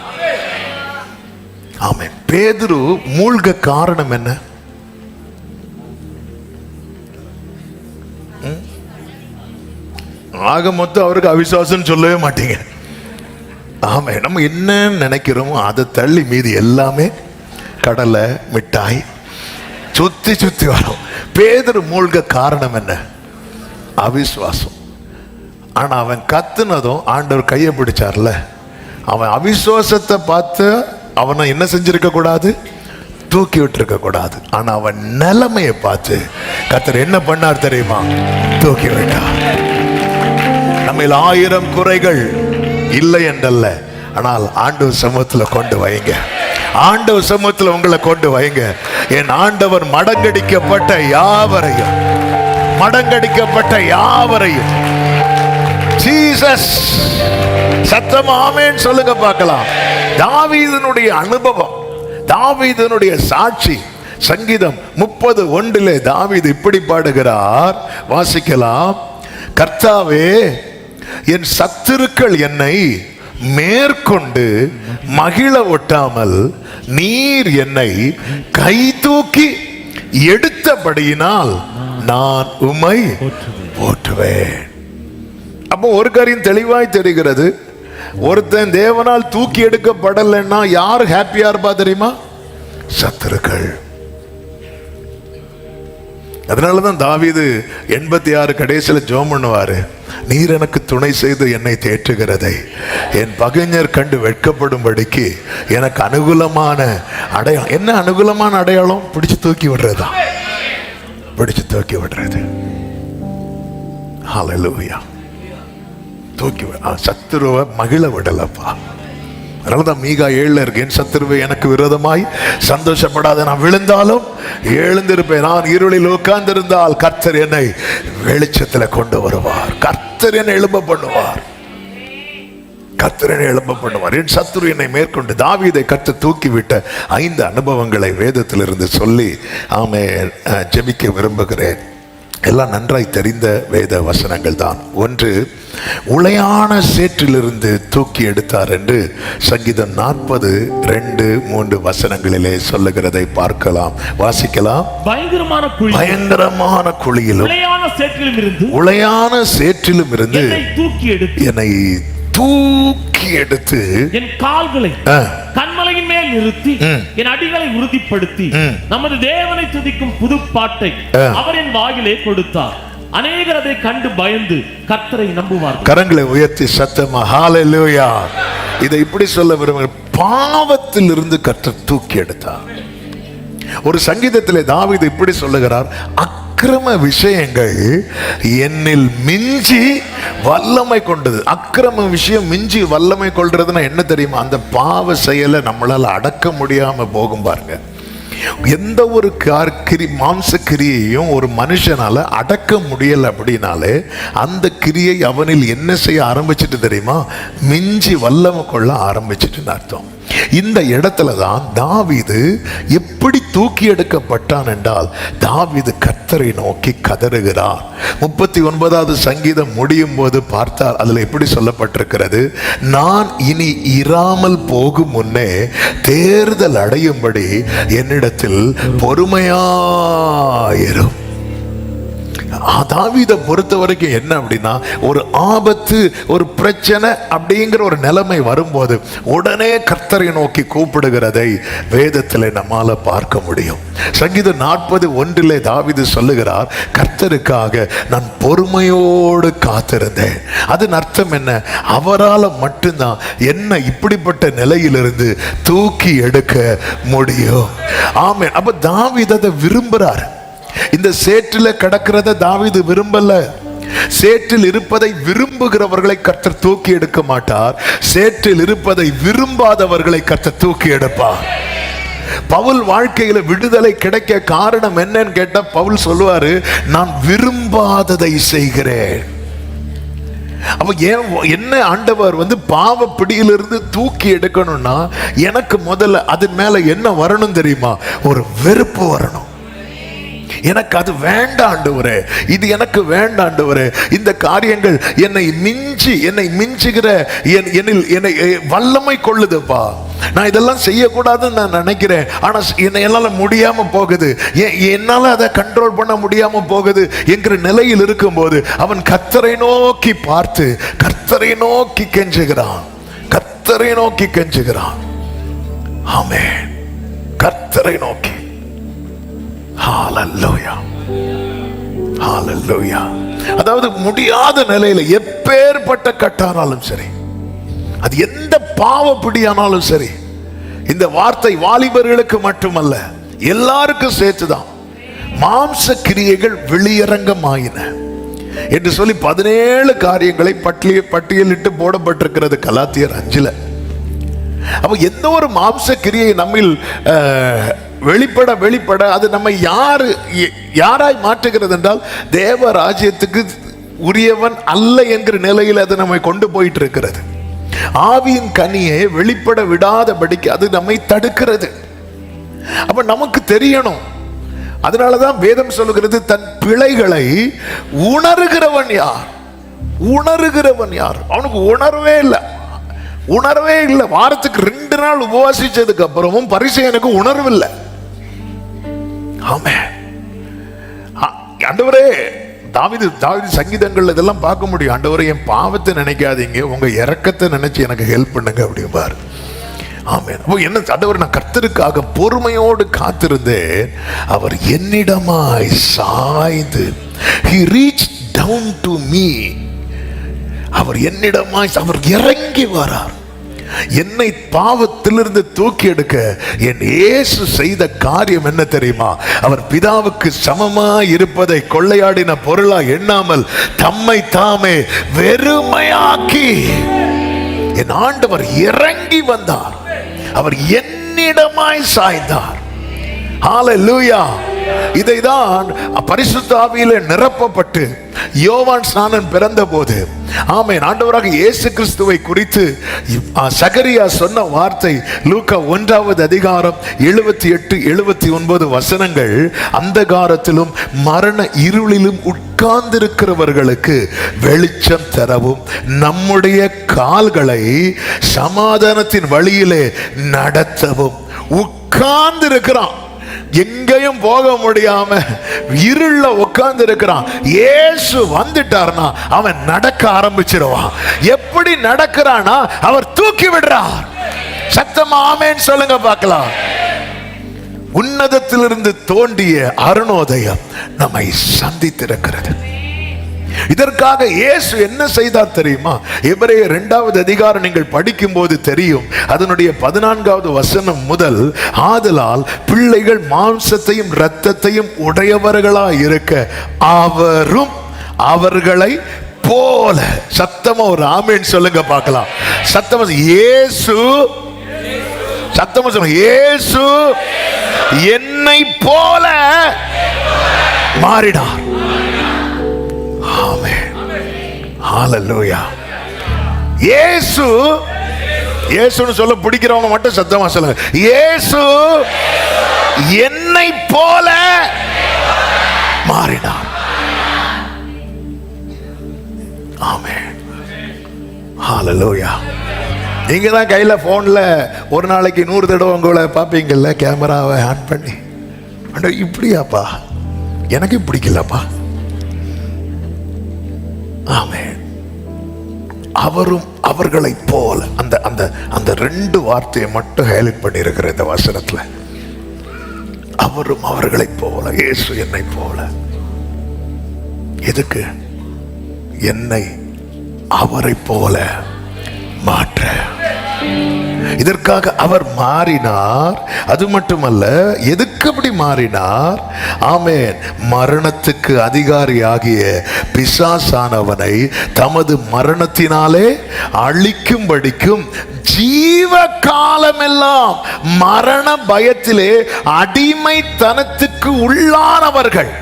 ஆமென். பேதுரு மூழ்க காரணம் என்ன? ஆக மொத்தம் அவருக்கு அவிசுவாசம் சொல்லவே மாட்டீங்க. ஆமா, நம்ம என்ன நினைக்கிறோமோ அதை தள்ளி மீதி எல்லாமே கடலை மிட்டாய் சுத்தி வரும். பேதுரு மூழ்க காரணம் என்ன? அவிசுவாசம். ஆனா அவன் கத்துனதும் ஆண்டவர் கையை பிடிச்சார்ல. அவன் அவிசுவாசத்தை பார்த்து அவனை என்ன செஞ்சிருக்க கூடாது? தூக்கி விட்டுருக்க கூடாது. ஆனா அவன் நிலைமையை பார்த்து கர்த்தர் என்ன பண்ணார் தெரியுமா? தூக்கி விட்டார். நம்ம 1000 குறைகள் இல்லை என்றல்ல, ஆனால் ஆண்டவர் சமூகத்தில் கொண்டு வைங்க. ஆண்டவர் சமூகத்தில் உங்களை கொண்டு வைங்க. என் ஆண்டவர் மடங்கடிக்கப்பட்ட யாவரையும் ஜீசஸ் சத்தம் ஆமென் சொல்லுங்க பார்க்கலாம். தாவீதினுடைய அனுபவம், தாவீதினுடைய சாட்சி. சங்கீதம் 30:1 தாவீது இப்படி பாடுகிறார், வாசிக்கலாம். கர்த்தாவே, என் சத்துருக்கள் என்னை மேற்கொண்டு மகிழ ஒட்டாமல் நீர் என்னை கை தூக்கி எடுத்தபடியினால் நான் உம்மை போற்றுவேன். அப்போ ஒரு காரியம் தெளிவாய் தெரிகிறது, ஒருத்தன் தேவனால் தூக்கி எடுக்கப்படலைன்னா யார் ஹாப்பியா இருப்பா தெரியுமா? சத்துருக்கள். அதனாலதான் தாவீது 86 கடைசியில ஜெபம் பண்ணுவாரு, நீர் எனக்கு துணை செய்து என்னை தேற்றுகிறதை என் பகைஞர் கண்டு வெட்கப்படும்படிக்கு எனக்கு அனுகூலமான அடையாளம். என்ன அனுகூலமான அடையாளம்? பிடிச்சு தூக்கி விடுறதா, பிடிச்சு தூக்கி விடுறது. ஹல்லேலூயா. தூக்கி சத்துருவை மகிழ விடலப்பா. அதனாலதான் மீகா 7 இருக்கு, என் சத்துருவை எனக்கு விரோதமாய் சந்தோஷப்படாத, நான் விழுந்தாலும் எழுந்திருப்பேன், நான் இருளில் உட்கார்ந்திருந்தால் கர்த்தர் என்னை வெளிச்சத்தில் கொண்டு வருவார், கர்த்தர் என்னை எழும்ப பண்ணுவார், கர்த்தர் என்னை எழும்ப பண்ணுவார். என் சத்துரு என்னை மேற்கொண்டு. தாவீதை கர்த்தர் தூக்கிவிட்ட 5 அனுபவங்களை வேதத்திலிருந்து சொல்லி ஜெபிக்க விரும்புகிறேன். எல்லாம் நன்றாய் தெரிந்த வேத வசனங்கள் தான். ஒன்று, உளையான சேற்றிலிருந்து தூக்கி எடுத்தார் என்று சங்கீதம் 40:2-3 வசனங்களிலே சொல்லுகிறதை பார்க்கலாம், வாசிக்கலாம். பயங்கரமான குழியிலும் உளையான சேற்றிலும் இருந்து என்னை தூக்கி எடுத்து என் கால்களை கன்மலையின் மேல் நிறுத்தி என் அடிகளை உறுதிப்படுத்தி நமது தேவனை துதிக்கும் புது பாட்டை அவர் என் வாயிலே கொடுத்தார். அநேகர் அதை கண்டு பயந்து கர்த்தரை நம்புவார்கள். கரங்களை உயர்த்தி சத்தமா ஹல்லேலூயா. இதை இப்படி சொல்ல விரும்புகிறேன், பாவத்தில் இருந்து கர்த்தர் தூக்கி எடுத்தார். ஒரு சங்கீதத்திலே தாவீது இப்படி சொல்லுகிறார், அக்கிரம விஷயங்கள் என்னில் மிஞ்சி வல்லமை கொண்டது. அக்கிரம விஷயம் மிஞ்சி வல்லமை கொள்றதுன்னா என்ன தெரியுமா? அந்த பாவ செயலை நம்மளால அடக்க முடியாம போகும் பாருங்க. எந்த ஒரு மாம்ச கிரியையும் ஒரு மனுஷனால அடக்க முடியல அப்படின்னாலே அந்த கிரியை அவனில் என்ன செய்ய ஆரம்பிச்சிட்டு தெரியுமா? மிஞ்சி வல்லமை கொள்ள ஆரம்பிச்சிட்டுன்னு அர்த்தம். இந்த இடத்துல தான் தாவீது எப்படி தூக்கி எடுக்கப்பட்டான் என்றால், தாவீது கர்த்தரை நோக்கி கதறுகிறார். 39வது சங்கீதம் முடியும் போது பார்த்தால் அதுல எப்படி சொல்லப்பட்டிருக்கிறது, நான் இனி இராமல் போகும் முன்னே தேர்தல் அடையும்படி என்னிடத்தில் பொறுமையாயிரும். தாவீதை பொறுத்த வரைக்கும் என்ன அப்படின்னா, ஒரு ஆபத்து, ஒரு பிரச்சனை அப்படிங்கிற ஒரு நிலைமை வரும்போது உடனே கர்த்தரை நோக்கி கூப்பிடுகிறதை வேதத்தில் நம்மால பார்க்க முடியும். சங்கீதம் 40:1 தாவீது சொல்லுகிறார், கர்த்தருக்காக நான் பொறுமையோடு காத்திருந்தேன். அதன் அர்த்தம் என்ன? அவரால் மட்டும்தான் என்ன இப்படிப்பட்ட நிலையிலிருந்து தூக்கி எடுக்க முடியும். ஆமென். அப்ப தாவீது அதை விரும்புறார். இந்த சேற்றில கடக்கிறத தாவீது விரும்பல. சேற்றில் இருப்பதை விரும்புகிறவர்களை கர்த்தர் தூக்கி எடுக்க மாட்டார், சேற்றில் இருப்பதை விரும்பாதவர்களை கர்த்தர் தூக்கி எடுப்பார். பவுல் வாழ்க்கையில விடுதலை கிடைக்க காரணம் என்னன்னு கேட்டா பவுல் சொல்லுவாரு, நான் விரும்பாததை செய்கிறேன். அப்ப என்ன ஆண்டவர் பாவ பிடியிலிருந்து தூக்கி எடுக்கணும்னா எனக்கு முதல்ல அதன் மேல என்ன வரணும் தெரியுமா? ஒரு வெறுப்பு வரணும். எனக்கு அது வேண்டாம் ஆண்டவரே, இது எனக்கு வேண்டாம் ஆண்டவரே, இந்த காரியங்கள் என்னை மிஞ்சுகிற என்னை வல்லமை கொள்ளுதுப்பா, நான் இதெல்லாம் செய்யக்கூடாதுன்னு நான் நினைக்கிறேன், ஆனா என்னால முடியாம போகுது, என்னால அதை கண்ட்ரோல் பண்ண முடியாம போகுது என்கிற நிலையில் இருக்கும்போது அவன் கர்த்தரை நோக்கி பார்த்து கர்த்தரை நோக்கி கெஞ்சுகிறான், கர்த்தரை நோக்கி கெஞ்சுகிறான். ஆமென். கர்த்தரை நோக்கி. ஹல்லேலூயா, ஹல்லேலூயா. அதாவது முடியாத நிலையில எப்பேற்பட்ட கட்டானாலும் சரி, அது எந்த பாவ பிடியானாலும் சரி, இந்த வார்த்தை வாலிபர்களுக்கு மட்டுமல்ல எல்லாருக்கும் சேர்த்துதான். மாம்ச கிரியைகள் வெளியரங்கமாயின என்று சொல்லி 17 காரியங்களை பட்டியலிட்டு போடப்பட்டிருக்கிறது கலாத்தியர் 5. அப்ப எந்த ஒரு மாம்ச கிரியை நம்மில் வெளிப்பட அது நம்ம யாராய் மாற்றுகிறது என்றால் தேவ ராஜ்யத்துக்கு உரியவன் அல்ல என்கிற நிலையில் அது நம்மை கொண்டு போயிட்டு இருக்கிறது. ஆவியின் கனியை வெளிப்பட விடாதபடிக்கு அது நம்மை தடுக்கிறது. அப்ப நமக்கு தெரியணும். அதனாலதான் வேதம் சொல்லுகிறது, தன் பிழைகளை உணர்கிறவன் யார்? உணர்கிறவன் யார்? அவனுக்கு உணர்வே இல்லை. வாரத்துக்கு 2 நாள் உபவாசிச்சதுக்கு அப்புறமும் பரிசேயனுக்கு உணர்வு இல்லை. ஆமென். ஆண்டவரே, தாவீது சங்கீதங்கள் இதெல்லாம் பார்க்க முடியும். ஆண்டவரே, என் பாவத்தை நினைக்காதீங்க, உங்க இரக்கத்தை நினைச்சு எனக்கு ஹெல்ப் பண்ணுங்க அப்படிம்பாரு. ஆமென். அப்போ என்ன ஆண்டவர், நான் கர்த்தருக்காக பொறுமையோடு காத்திருந்தேன், அவர் என்னிடமாய் சாய்ந்து he reached down to me. அவர் என்னிடமாய் அவர் இறங்கி வரார். என்னை பாவத்திலிருந்து தூக்கி எடுக்க என் இயேசு செய்த காரியம் என்ன தெரியுமா? அவர் பிதாவுக்கு சமமாய் இருப்பதை கொள்ளையாடின பொருளா எண்ணாமல் தம்மை தாமே வெறுமையாக்கி என் ஆண்டவர் இறங்கி வந்தார். அவர் என்னிடமாய் சாய்ந்தார். ஹல்லேலூயா. இதைதான் பரிசுத்த ஆவியிலே நிரப்பப்பட்டு யோவான் ஸ்நானன் பிறந்த போது, ஆமென், ஆண்டவராக இயேசு கிறிஸ்துவை குறித்து சகரியா சொன்ன வார்த்தை லூக்கா 1வது அதிகாரம் 78 79 வசனங்கள், அந்தகாரத்திலும் மரண இருளிலும் உட்கார்ந்திருக்கிறவர்களுக்கு வெளிச்சம் தரவும் நம்முடைய கால்களை சமாதானத்தின் வழியிலே நடத்தவும். உட்கார்ந்து இருக்கிறான், எங்கேயும் போக முடியாம இருள உட்கார்ந்து இருக்கிறான். இயேசு வந்துட்டார்னா அவன் நடக்க ஆரம்பிச்சிருவான். எப்படி நடக்கிறானா? அவர் தூக்கி விடுறார். சத்தமா ஆமென் சொல்லுங்க பார்க்கலாம். உன்னதத்திலிருந்து தோன்றிய அருணோதயம் நம்மை சந்தித்திருக்கிறது. இதற்காக இயேசு என்ன செய்தார் தெரியுமா? எபிரேயர் 2வது அதிகாரம் நீங்கள் படிக்கும் போது தெரியும். அதனுடைய 14வது வசனம் முதல், ஆதலால் பிள்ளைகள் மாம்சத்தையும் இரத்தத்தையும் உடையவர்களாய் இருக்க அவரும் அவர்களை போல. சத்தமா ஒரு ஆமென் சொல்லுங்க பார்க்கலாம். சத்தமா இயேசு, சத்தமா சொல்லுங்க, இயேசு என்னை போல மாறினார். ஆமென். ஹல்லேலூயா. இயேசு, இயேசுன்னு சொல்ல பிடிக்கிறவங்க மட்டும் சத்தமா சொல்லுங்க, இயேசு என்னை போல மாறினார். ஆமென். ஹல்லேலூயா. நீங்க தான் கையில போன்ல ஒரு நாளைக்கு 100 தடவை உங்களை பார்ப்பீங்கல்ல, கேமராவை ஆன் பண்ணி. இப்படியாப்பா, எனக்கு பிடிக்கலப்பா. ஆமென். அவரும் அவர்களை போல. அந்த அந்த அந்த 2 வார்த்தையை மட்டும் ஹைலைட் பண்ணி இருக்கிற இந்த வசனத்துல. அவரும் அவர்களை போல, இயேசு என்னை போல. எதுக்கு? என்னை அவரை போல மாற்ற. இதற்காக அவர் மாறினார். அது மட்டுமல்ல, எதுக்கு அப்படி மாறினார்? ஆமென். மரணத்துக்கு அதிகாரியாகிய பிசாசானவனை தமது மரணத்தினாலே அழிக்கும்படிக்கும் ஜீவ காலமெல்லாம் மரண பயத்திலே அடிமைத்தனத்துக்கு உள்ளானவர்கள்.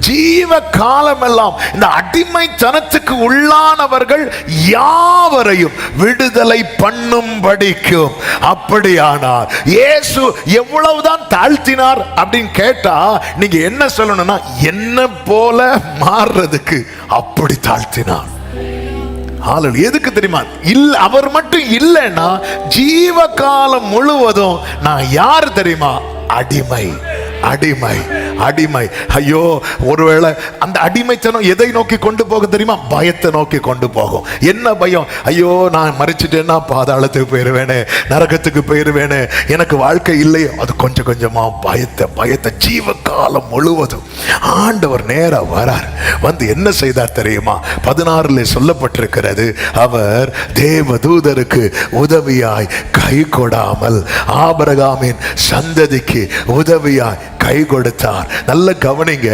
ஜீவ காலமெல்லாம் இந்த அடிமைத்தனத்துக்கு உள்ளானவர்கள் யாவரையும் விடுதலை பண்ணும்படிக்கும். அப்படியானார் இயேசு எவ்வளவுதான் தாழ்த்தினார் அப்படின்னு கேட்டா நீங்க என்ன சொல்லணும்னா, என்ன போல மாறுறதுக்கு அப்படி தாழ்த்தினார். எதுக்கு தெரியுமா? இல்ல, அவர் மட்டும் இல்லைன்னா ஜீவ காலம் முழுவதும் நான் யார் தெரியுமா? அடிமை, அடிமை, அடிமை. ஐயோ, ஒருவேளை அந்த அடிமைத்தனம் எதை நோக்கி கொண்டு போகும் தெரியுமா? பயத்தை நோக்கி கொண்டு போகும். என்ன பயம்? ஐயோ, நான் மறிச்சிட்டேன்னா பாதாளத்துக்கு போயிருவேனே, நரகத்துக்கு போயிருவேனே, எனக்கு வாழ்க்கை இல்லையோ. அது கொஞ்சம் கொஞ்சமா பயத்தை பயத்தை ஜீவ காலம் முழுவதும் ஆண்டவர் நேரா வரார். வந்து என்ன செய்தார் தெரியுமா? 16 சொல்லப்பட்டிருக்கிறது, அவர் தேவதூதருக்கு உதவியாய் கை கொடாமல் ஆபிரகாமின் சந்ததிக்கு உதவியாய் கை கொடுத்தார். நல்ல கவனிங்க.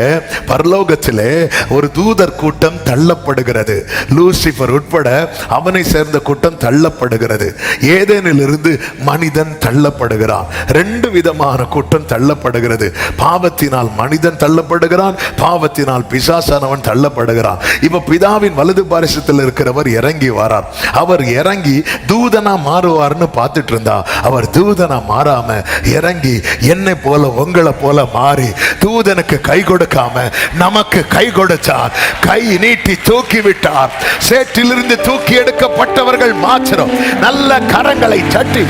பரலோகத்திலே ஒரு தூதர் கூட்டம் தள்ளப்படுகிறது. லூசிபர் உட்பட அவனை சேர்ந்த கூட்டம் தள்ளப்படுகிறது. ஏதேனில் இருந்து மனிதன் தள்ளப்படுகிறான். 2 விதமான கூட்டம் தள்ளப்படுகிறது. பாவத்தினால் மனிதன் தள்ளப்படுகிறான், பாவத்தினால் பிசாசானவன் தள்ளப்படுகிறான். இப்ப பிதாவின் வலது பாரிசத்தில் இருக்கிறவர் இறங்கி வரார். அவர் இறங்கி தூதனா மாறுவார்னு பார்த்துட்டு இருந்தா, அவர் தூதனா மாறாம இறங்கி என்னை போல உங்களை போல மாறி தூதனுக்கு கை கொடுக்காம நமக்கு கை கொடுத்தார். கை நீட்டி தூக்கி விட்டார். சேற்றிலிருந்து தூக்கி எடுக்கப்பட்டவர்கள் மாத்திரம் நல்ல கரங்களை தட்டி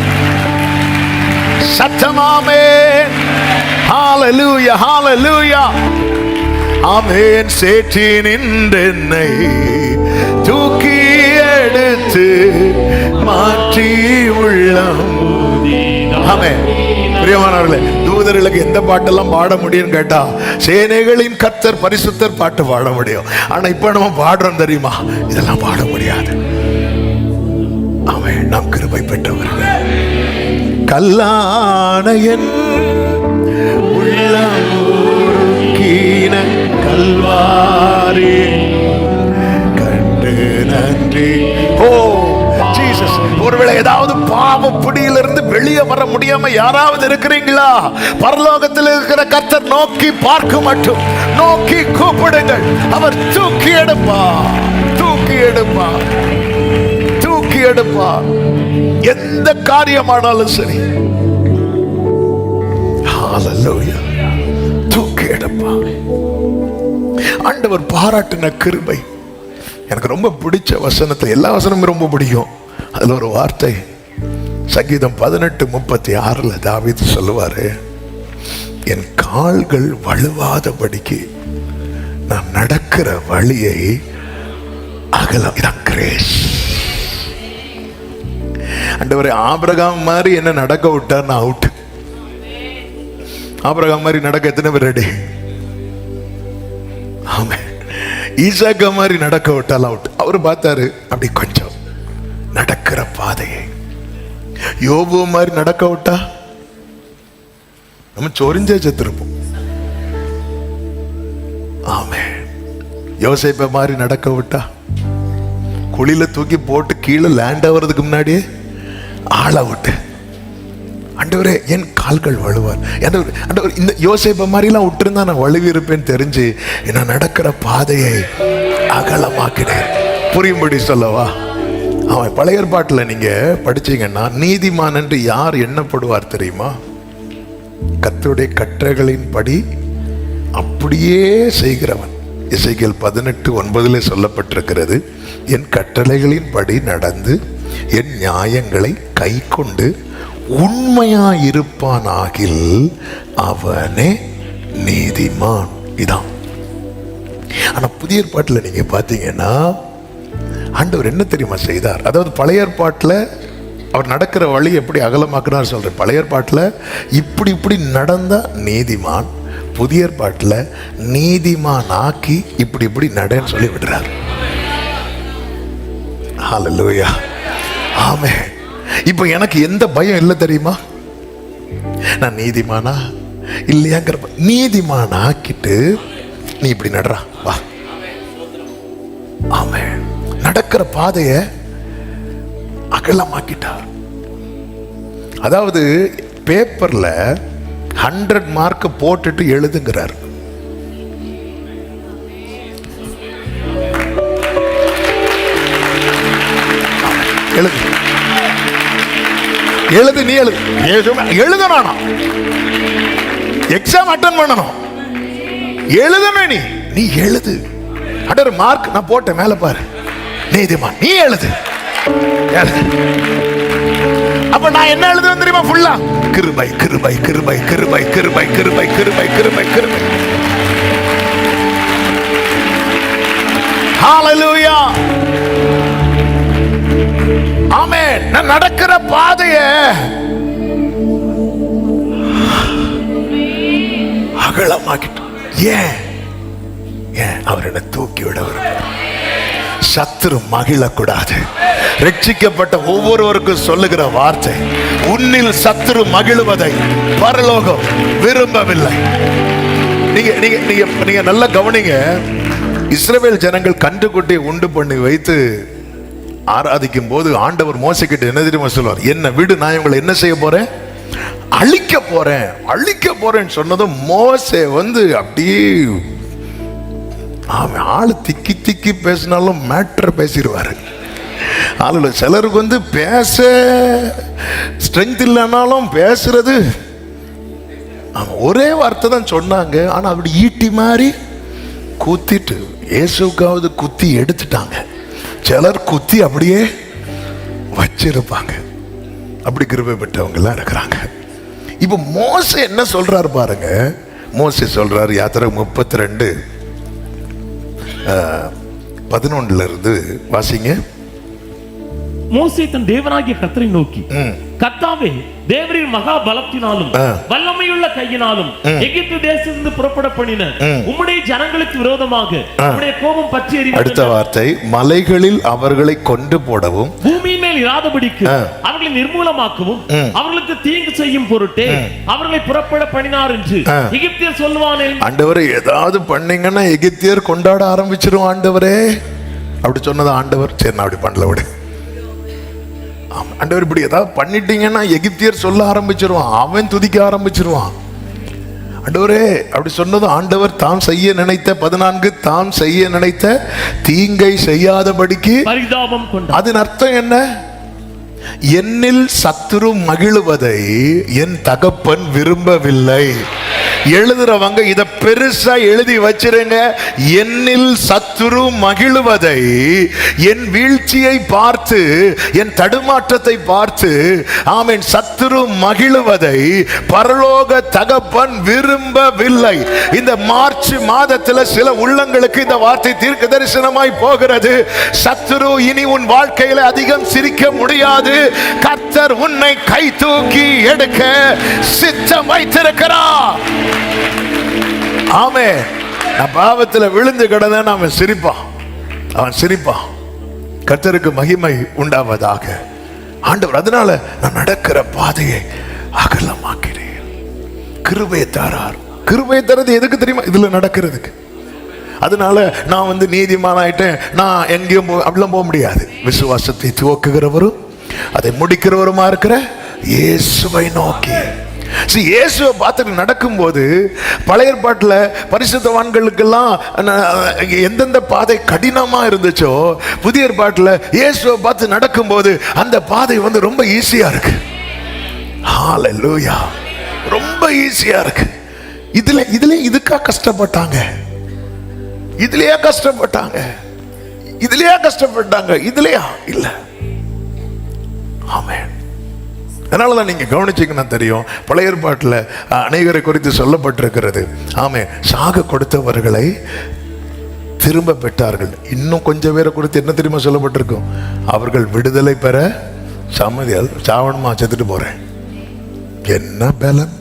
சத்தமாமே ஹல்லேலூயா, ஹல்லேலூயா. ஆமென். சேற்றி நின்றென்னை தூக்கி எடுத்து மாற்றி உள்ளம். ஆமென். பிரியமானவர்களே, தூதர்களுக்கு எந்த பாட்டெல்லாம் பாட முடியும் கேட்டா, சேனைகளின் கர்த்தர் பரிசுத்தர் பாட்டு பாட முடியும். ஆனா இப்ப நம்ம பாடுறோம் தெரியுமா, இதெல்லாம் பாட முடியாது. அவன் நாம் கிருபை பெற்றவர்கள். கல்லானையன் உள்ளம் கீன கல்வாரி கண்டு நன்றி. ஓ ஜீசஸ், ஒருவேளை ஏதாவது பாவ பிடியிலிருந்து வெளியே வர முடியாம யாராவது இருக்கிறீங்களா? பரலோகத்தில் இருக்கிற கர்த்தர் நோக்கி பார்க்க மட்டும், நோக்கி கூப்பிடுங்கள். அவர் தூக்கி எடுப்பா, தூக்கி எடுப்பா, தூக்கி எடுப்பா. எந்த காரியமானாலும் சரி, ஹல்லேலூயா, தூக்கி எடுப்பா. ஆண்டவர் பாராட்டின கிருபை. எனக்கு ரொம்ப பிடிச்ச வசனத்தை, எல்லா வசனமும் ரொம்ப பிடிக்கும். அதுல ஒரு வார்த்தை, சங்கீதம் 18:36 தாவீது சொல்லுவாரு, என் கால்கள் வழுவாதபடிக்கு நான் நடக்கிற வழியை அகலம். இதான் கிரேஸ். ஆண்டவரே, ஆபிரகாம் மாதிரி என்ன நடக்க விட்டார், நான் அவுட். ஆபிரகாம் மாதிரி நடக்க எத்தனை பேர் ரெடி? ஆமென். ஈசாக்க மாதிரி நடக்க விட்டால் அவுட். அவர் பார்த்தாரு அப்படி கொஞ்சம் நடக்கிற பாதையை. யோபு மாதிரி நடக்க விட்டா நம்ம சொரிஞ்சே செத்துருப்போம். ஆமென். யோசேப்ப மாதிரி நடக்க விட்டா, குழியில தூக்கி போட்டு கீழே லேண்ட் ஆகிறதுக்கு முன்னாடியே ஆள விட்டு, ஆண்டவரே என் கால்கள் வழுவார். ஆண்டவர், இந்த யோசேப்ப மாதிரிலாம் விட்டுருந்தா நான் வழுவி இருப்பேன்னு தெரிஞ்சு நான் நடக்கிற பாதையை அகலமாக்கினேன். புரியும்படி சொல்லவா? அவன் பழைய ஏற்பாட்டில் நீங்க படிச்சீங்கன்னா, நீதிமான் என்று யார் எண்ணப்படுவார் தெரியுமா? கர்த்தருடைய கட்டளைகளின் படி அப்படியே செய்கிறவன். எசேக்கியேல் 18:9 சொல்லப்பட்டிருக்கிறது, என் கட்டளைகளின் படி நடந்து என் நியாயங்களை கை கொண்டு உண்மையாயிருப்பானாகில் அவனே நீதிமான். இதான். ஆனா புதிய ஏற்பாட்டில் நீங்க பாத்தீங்கன்னா, ஆண்டவர் என்ன தெரியுமா செய்தார்? அதாவது பழைய ஏற்பாட்டில் அவர் நடக்கிற வழி எப்படி அகலமாக்குனார் சொல்றேன். பழைய ஏற்பாட்டில் இப்படி இப்படி நடந்தா நீதிமான், புதிய ஏற்பாட்டில் நீதிமான் ஆக்கி இப்படி இப்படி நடன்னு சொல்லி விடுறார். ஹல்லேலூயா, ஆமென். இப்போ எனக்கு எந்த பயம் இல்லை தெரியுமா? நான் நீதிமானா இல்லையாங்கிற, நீதிமான் ஆக்கிட்டு நீ இப்படி நடுறா வா. ஆமென். நடக்கிற பாதைய அகலமாக்கிட்டார். அதாவது பேப்பர்ல 100 மார்க் போட்டுட்டு எழுதுங்கிறார். எழுது, எழுது, நீ எழுது. எழுதணும், எக்ஸாம் அட்டன் பண்ணணும், எழுதணும். நீ எழுது. அடர் மார்க் நான் போட்டேன் மேல பாரு, நீதிமான், நீ எழுது. அப்ப நான் என்ன எழுதுவேன் தெரியுமா? ஃபுல்லா கிருபை, கிருபை, கிருபை, கிருபை, கிருபை, கிருபை, கிருபை, கிருபை, கிருபை. ஹல்லேலூயா, ஆமென். நான் நடக்கிற பாதைய அகலமாக்கிட்டோம். ஏன்? அவர் என்ன தூக்கி விட விரும்புகிறார். சத்துரு மகிழக்கூடாது. ரட்சிக்கப்பட்ட ஒவ்வொருவருக்கும் சொல்லுகிற வார்த்தை, உன்னில் சத்துரு மகிழுவதை பரலோகம் விரும்பவில்லை. நீங்க நல்லா கவனிங்க. இஸ்ரவேல் ஜனங்கள் கன்றுக்குட்டியை உண்டு பண்ணி வைத்து ஆராதிக்கும் போது ஆண்டவர் மோசேக்கிட்ட என்ன தெரியுமா சொல்வார்? என்ன விடு, நான் இவங்களை என்ன செய்ய போறேன்? அழிக்க போறேன், அழிக்க போறேன்னு சொன்னதும் மோசே அப்படியே ஆளு திக்கி திக்கி பேசினாலும் மேட்டர் பேசிடுவாரு. ஆளு சிலருக்கு பேச ஸ்ட்ரென்த் இல்லைனாலும் பேசுறது ஒரே வார்த்தை தான் சொன்னாங்க. ஆனா அப்படி ஈட்டி மாதிரி குத்திட்டு இயேசுக்காவது குத்தி எடுத்துட்டாங்க. சிலர் குத்தி அப்படியே வச்சிருப்பாங்க. அப்படி கிருபை பெற்றவங்க எல்லாம் இருக்கிறாங்க. இப்ப மோசே என்ன சொல்றாரு பாருங்க. மோசே சொல்றாரு, யாத்திரை 11 வாசிங்க. மோசே தன் தேவனாகிய கர்த்தரை நோக்கி, கர்த்தாவே, தேவரின் மகா பலத்தினாலும் வல்லமையுள்ள கையினாலும் எகிப்து தேசத்திலிருந்து புறப்பட பண்ணின உம்முடைய ஜனங்களுக்கு விரோதமாக உம்முடைய கோபம் பற்றி எரிகிறது. அடுத்த வார்த்தை, மலைகளில் அவர்களை கொண்டு போடவும் பூமியின் மேல் இராதபடிக்கு அவர்களை நிர்மூலமாக்கவும் அவர்களுக்கு தீங்கு செய்யும் பொருட்டே அவர்களை புறப்பட பண்ணினார் என்று எகிப்தியர் சொல்லுவானே. ஆண்டவரே, ஏதாவது பண்ணீங்கன்னா எகிப்தியர் கொண்டாட ஆரம்பிச்சிரும் ஆண்டவரே அப்படி சொன்னது ஆண்டவர். சரி, நான் அப்படி பண்ணல விடு. ஆண்டவர், இப்படி ஏதாவது பண்ணிட்டீங்கன்னா எகிப்தியர் சொல்ல ஆரம்பிச்சிருவான், அவன் துதிக்க ஆரம்பிச்சிருவான். ஆண்டவரே அப்படி சொன்னது ஆண்டவர் தாம் செய்ய நினைத்த 14 தாம் செய்ய நினைத்த தீங்கை செய்யாதபடிக்கு பரிதாபம் கொண்டார். அதன் அர்த்தம் என்ன? என்னில் சத்துரு மகிழுவதை என் தகப்பன் விரும்பவில்லை. எழுதுறவங்க இத பெருசா எழுதி வச்சிருங்க. என்னில் சத்துரு மகிழுவதை, என் வீழ்ச்சியை பார்த்து, என் தடுமாற்றத்தை பார்த்து, ஆமென், சத்துரு மகிழுவதை பரலோக தகப்பன் விரும்பவில்லை. இந்த மார்ச் மாதத்துல சில உள்ளங்களுக்கு இந்த வார்த்தை தீர்க்க தரிசனமாய் போகிறது. சத்துரு இனி உன் வாழ்க்கையில அதிகம் சிரிக்க முடியாது. கர்த்தர் உன்னை கை தூக்கி எடுக்க சித்தம் வைத்திருக்கிறார். ஆமென். நான் பாவத்தில் விழுந்து கிடந்தேன், அவன் சிரிப்பான், அவன் சிரிப்பான். கர்த்தருக்கு மகிமை உண்டாவதாக. ஆண்டவர் அதனால நான் நடக்கிற பாதையை அகலமாக்கிறேன். கிருபையை தரார். கிருபையை தரது எதுக்கு தெரியுமா? இதுல நடக்கிறதுக்கு. அதனால நான் நீதிமானாயிட்டேன், நான் எங்கேயும் அப்படிலாம் போக முடியாது. விசுவாசத்தை துவக்குகிறவரும் அதை முடிக்கிறவருமா இருக்கிற இயேசுவை நோக்கி. இயேசுவை பார்த்துட்டு நடக்கும்போது பழைய ஏற்பாட்டில் பரிசுத்தவான்களுக்கெல்லாம் எந்தெந்த பாதை கடினமா இருந்துச்சோ, புதிய ஏற்பாட்டில் இயேசுவை பார்த்து நடக்கும்போது அந்த பாதை ரொம்ப ஈஸியா இருக்கு. ஹல்லேலூயா. ரொம்ப ஈஸியா இருக்கு. இதுக்கா கஷ்டப்பட்டாங்க, இதுலயா கஷ்டப்பட்டாங்க, இதுலயா கஷ்டப்பட்டாங்க, இதுலயா இல்ல. ஆமென். அதனாலதான் நீங்க கவனிச்சீங்கன்னா தெரியும், பழைய ஏற்பாட்டில் அநேகரை குறித்து சொல்லப்பட்டிருக்கிறது. ஆமென். சாக கொடுத்தவர்களை திரும்ப பெற்றார்கள். இன்னும் கொஞ்சம் பேரை குறித்து என்ன தெரியுமா சொல்லப்பட்டிருக்கும்? அவர்கள் விடுதலை பெற சம்மதியால் சாவணமா செத்துட்டு போறேன். என்ன பலன்!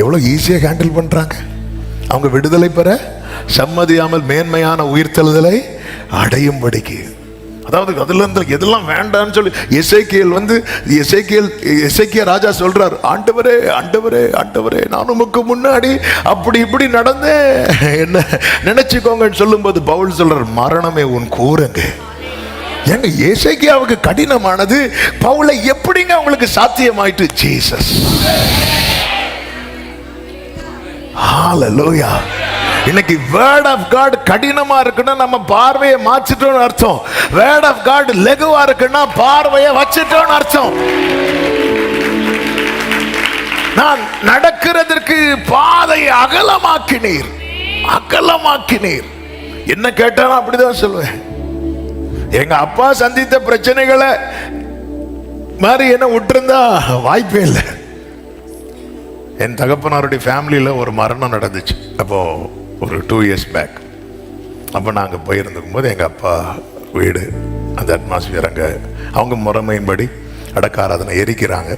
எவ்வளவு ஈஸியா ஹேண்டில் பண்றாங்க. அவங்க விடுதலை பெற சம்மதியாமல் மேன்மையான உயிர்த்தெழுதலை அடையும்படிக்கு. அதாவது அதுல இருந்து எதெல்லாம் வேண்டாம்னு சொல்லி எசேக்கியா ராஜா சொல்றார், ஆண்டவரே ஆண்டவரே ஆண்டவரே, நான் உமக்கு முன்னாடி அப்படி இப்படி நடந்தேன், என்ன நினைச்சுக்கோங்கன்னு சொல்லும்போது பவுல் சொல்றார், மரணமே உன் கூறுங்க. எங்க எசேக்கியாவுக்கு கடினமானது பவுலை எப்படிங்க அவங்களுக்கு சாத்தியமாயிட்டு? ஜீசஸ். ஹல்லேலூயா. இன்னைக்கு வேர்ட் ஆஃப் காட் கடினமா இருக்குன்னா நம்ம பார்வையை மாற்றிட்டோம்னு அர்த்தம். வேர்ட் ஆஃப் காட் லெகுவா இருக்குன்னா பார்வையை வச்சிட்டோம்னு அர்த்தம். நான் நடக்கிறதற்கு பாதை அகலமாக்கினீர், அகலமாக்கினீர். என்ன கேட்டாலும் அப்படிதான் சொல்லுவேன். எங்க அப்பா சந்தித்த பிரச்சனைகளை மாதிரி என்ன விட்டுருந்தா வாய்ப்பே இல்லை. என் தகப்பனாருடைய ஃபேமிலியில் ஒரு மரணம் நடந்துச்சு. அப்போ ஒரு 2 years பேக். அப்போ நாங்கள் போயிருந்துக்கும் போது எங்கள் அப்பா வீடு, அந்த அட்மாஸ்பியர், அங்கே அவங்க முறைமையின்படி அடக்க ஆராதனை எரிக்கிறாங்க.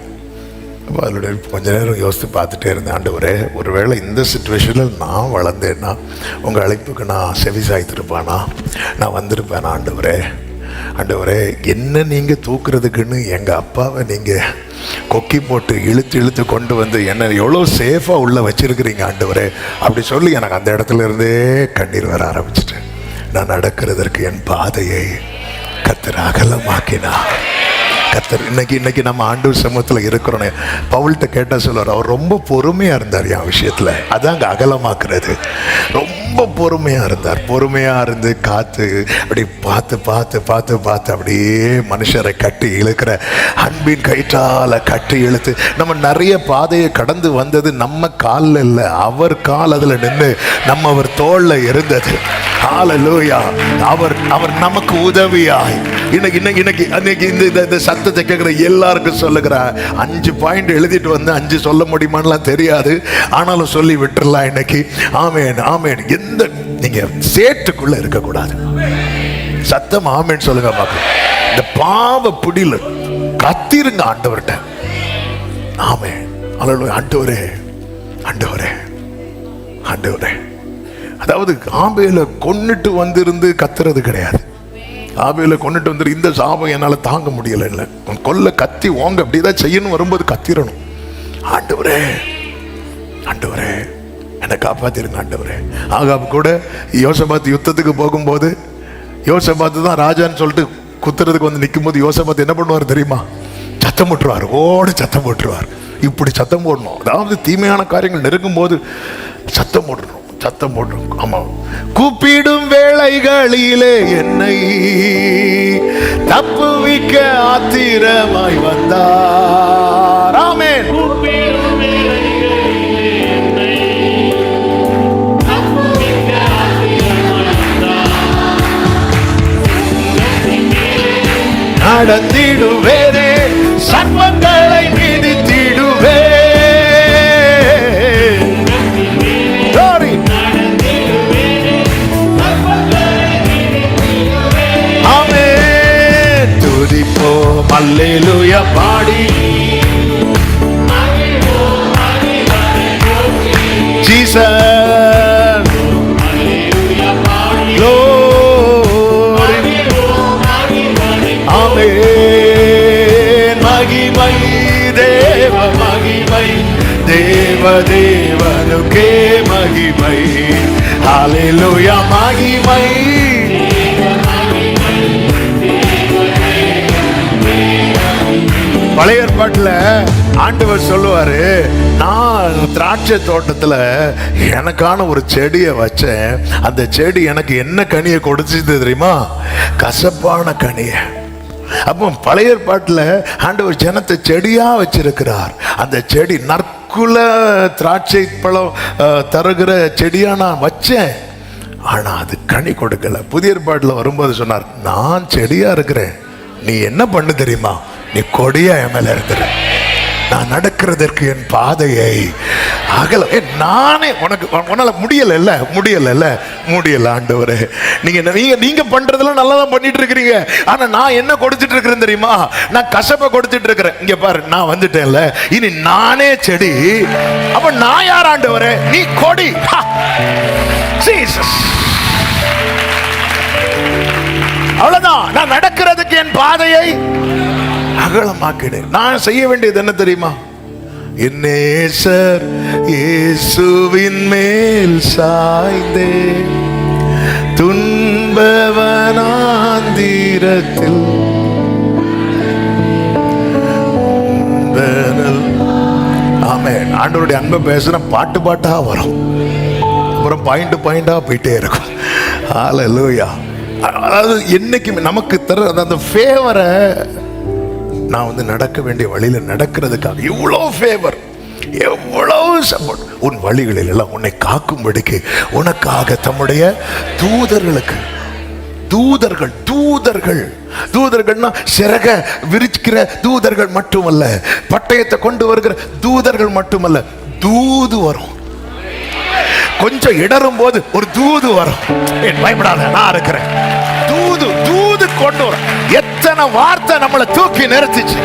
அப்போ அதோட கொஞ்ச நேரம் யோசித்து பார்த்துட்டே இருந்தேன், ஆண்டவரே, ஒருவேளை இந்த சுச்சுவேஷனில் நான் வளர்ந்தேன்னா, உங்கள் அழைப்புக்கு நான் செவி சாய்த்திருப்பானா, நான் வந்திருப்பேனா? ஆண்டவரே ஆண்டவரே, என்ன நீங்கள் தூக்குறதுக்குன்னு எங்கள் அப்பாவை நீங்கள் கொக்கி போட்டு இழுத்து இழுத்து கொண்டு வந்து என்ன எவ்வளோ சேஃபாக உள்ளே வச்சிருக்கிறீங்க ஆண்டவரே அப்படி சொல்லி எனக்கு அந்த இடத்துல இருந்தே கண்ணீர் வர ஆரம்பிச்சிட்டேன். நான் நடக்கிறதற்கு என் பாதையை கர்த்தர் அகலமாக்கினா. கர்த்தர் இன்னைக்கு நம்ம ஆண்டவர் சமூகத்தில் இருக்கிறோன்னு பவுல்கிட்ட கேட்டால் சொல்லுவார், அவர் ரொம்ப பொறுமையாக இருந்தார் என் விஷயத்தில். அதாங்க அகலமாக்குறது. ரொம்ப பொறுமையாக இருந்தார். பொறுமையாக இருந்து காத்து அப்படி பார்த்து பார்த்து பார்த்து பார்த்து அப்படியே மனுஷரை கட்டி இழுக்கிற அன்பின் கயிற்றால கட்டி இழுத்து நம்ம நிறைய பாதையை கடந்து வந்தது நம்ம காலில் இல்லை, அவர் கால் அதில் நின்று நம்ம அவர் தோளில் இருந்தது. ஹalleluya. அவர் நமக்கு உதவியாய். இன்னைக்கு இந்த சத்தத்தை கேட்கிற எல்லாருக்கும் சொல்லுகிறேன், 5 பாயிண்ட் எழுதிட்டு வந்து 5 சொல்ல முடியுமான்லாம் தெரியாது, ஆனாலும் சொல்லி விட்டுறலாம் இன்னைக்கு. ஆமென் ஆமென். எந்த நீங்க சேட்டுக்குள்ள இருக்கக்கூடாது. சத்தம் ஆமென் சொல்லுங்க மக்கள். இந்த பாவ புடியில கத்திருங்க ஆண்டவர்கிட்ட. ஆமென் ஹalleluya. ஆண்டவரே ஆண்டவரே ஆண்டவரே. அதாவது ஆபேல கொன்னுட்டு வந்திருந்து கத்துறது கிடையாது. ஆபேல கொன்னுட்டு வந்து இந்த சாபம் என்னால தாங்க முடியல, இல்ல கொல்ல கத்தி ஓங்க அப்படிதான் செய்யணும், வரும்போது கத்திரணும். ஆண்டவரே ஆண்டவரே என்னை காப்பாத்திருங்க ஆண்டவரே. ஆகாப் கூட யோசபாத் யுத்தத்துக்கு போகும்போது, யோசபாத்து தான் ராஜான்னு சொல்லிட்டு குத்துறதுக்கு வந்து நிற்கும் போது யோசபாத் என்ன பண்ணுவார் தெரியுமா? சத்தம் போட்டுருவார், ஓடு சத்தம் போட்டுருவார். இப்படி சத்தம் போடணும். அதாவது தீமையான காரியங்கள் நெருங்கும் போது சத்தம் போடணும், சத்தம் போடணும். ஆமா, கூப்பிடும் வேளைகளிலே என்னை தப்புவிக்க ஆத்திரமாய் வந்தார். ஆமென். நடந்திடுவேனே, சர்வங்களை மிதித்திடுவே. ஆமென். துதிப்போம் அல்லேலூயா பாடி, ஜீசஸ் மகிமை தேவ மகிமை, தேவ தேவனுக்கே மகிமை. ஹalleluya மகிமை. பழைய ஏற்பாட்டுல ஆண்டவர் சொல்லுவாரு, நான் திராட்சை தோட்டத்துல எனக்கான ஒரு செடியை வச்சேன், அந்த செடி எனக்கு என்ன கனியை கொடுத்துச்சு தெரியுமா? கசப்பான கனியை. அப்போ பழைய ஏற்பாட்டில் ஆண்டவர் ஜனத்தை செடியா வச்சிருக்கிறார். அந்த செடி நற்குல திராட்சை பழம் தருகிற செடியா நான் வச்சேன், ஆனா அது கனி கொடுக்கல. புதிய ஏற்பாட்டில் வரும்போது சொன்னார், நான் செடியா இருக்கிறேன், நீ என்ன பண்ணு தெரியுமா? நீ கொடியா என் மேல இருக்கிற, நான் நடக்கிறதற்கு என் பாதையை அகல. நானே உனக்கு உன்னால முடியல ஆண்டவரே. நீங்க பண்றதெல்லாம் நல்லா தான் பண்ணிட்டு இருக்கிறீங்க, ஆனா நான் என்ன கொடுத்துட்டு இருக்கிறேன் தெரியுமா? நான் கசப்பை கொடுத்துட்டு இருக்கிறேன். இங்க பாரு, நான் வந்துட்டேன்ல, இனி நானே செடி. அப்ப நான் யார் ஆண்டவரே? நீ கொடி. அவ்வளவுதான். நான் நடக்கிறதுக்கு என் பாதையை அகலமாக்கிடு. நான் செய்ய வேண்டியது என்ன தெரியுமா? நேசர் இயேசுவின் மேல் சாய்ந்தே துன்பவனாந்திரத்தில் ஆமென். ஆண்டவருடைய அன்பை பேசுனா பாட்டு பாட்டா வரும், அப்புறம் பாயிண்டா போயிட்டே இருக்கும். ஹalleluya. அதாவது என்னைக்குமே நமக்கு தர அந்த ஃபேவரை நான் வந்து நடக்க வேண்டிய வழியில நடக்கிறதுக்காக இவ்வளவு ஃபேவர், எவ்வளவு சப்போர்ட். உன் வழிகளில் எல்லாம் உன்னை காக்கும்படிக்கு உனக்காக தம்முடைய தூதர்களுக்கு, தூதர்கள்னா சிறக விரிக்கிற தூதர்கள் மட்டுமல்ல, பட்டயத்தை கொண்டு வருகிற தூதர்கள் மட்டுமல்ல, தூது வரும். கொஞ்சம் இடரும் போது ஒரு தூது வரும், பயப்படாத நான் இருக்கிறேன். தூது கொண்டு வரும். எத்தனை வார்த்தை நம்மளை தூக்கி நிறுத்திச்சு.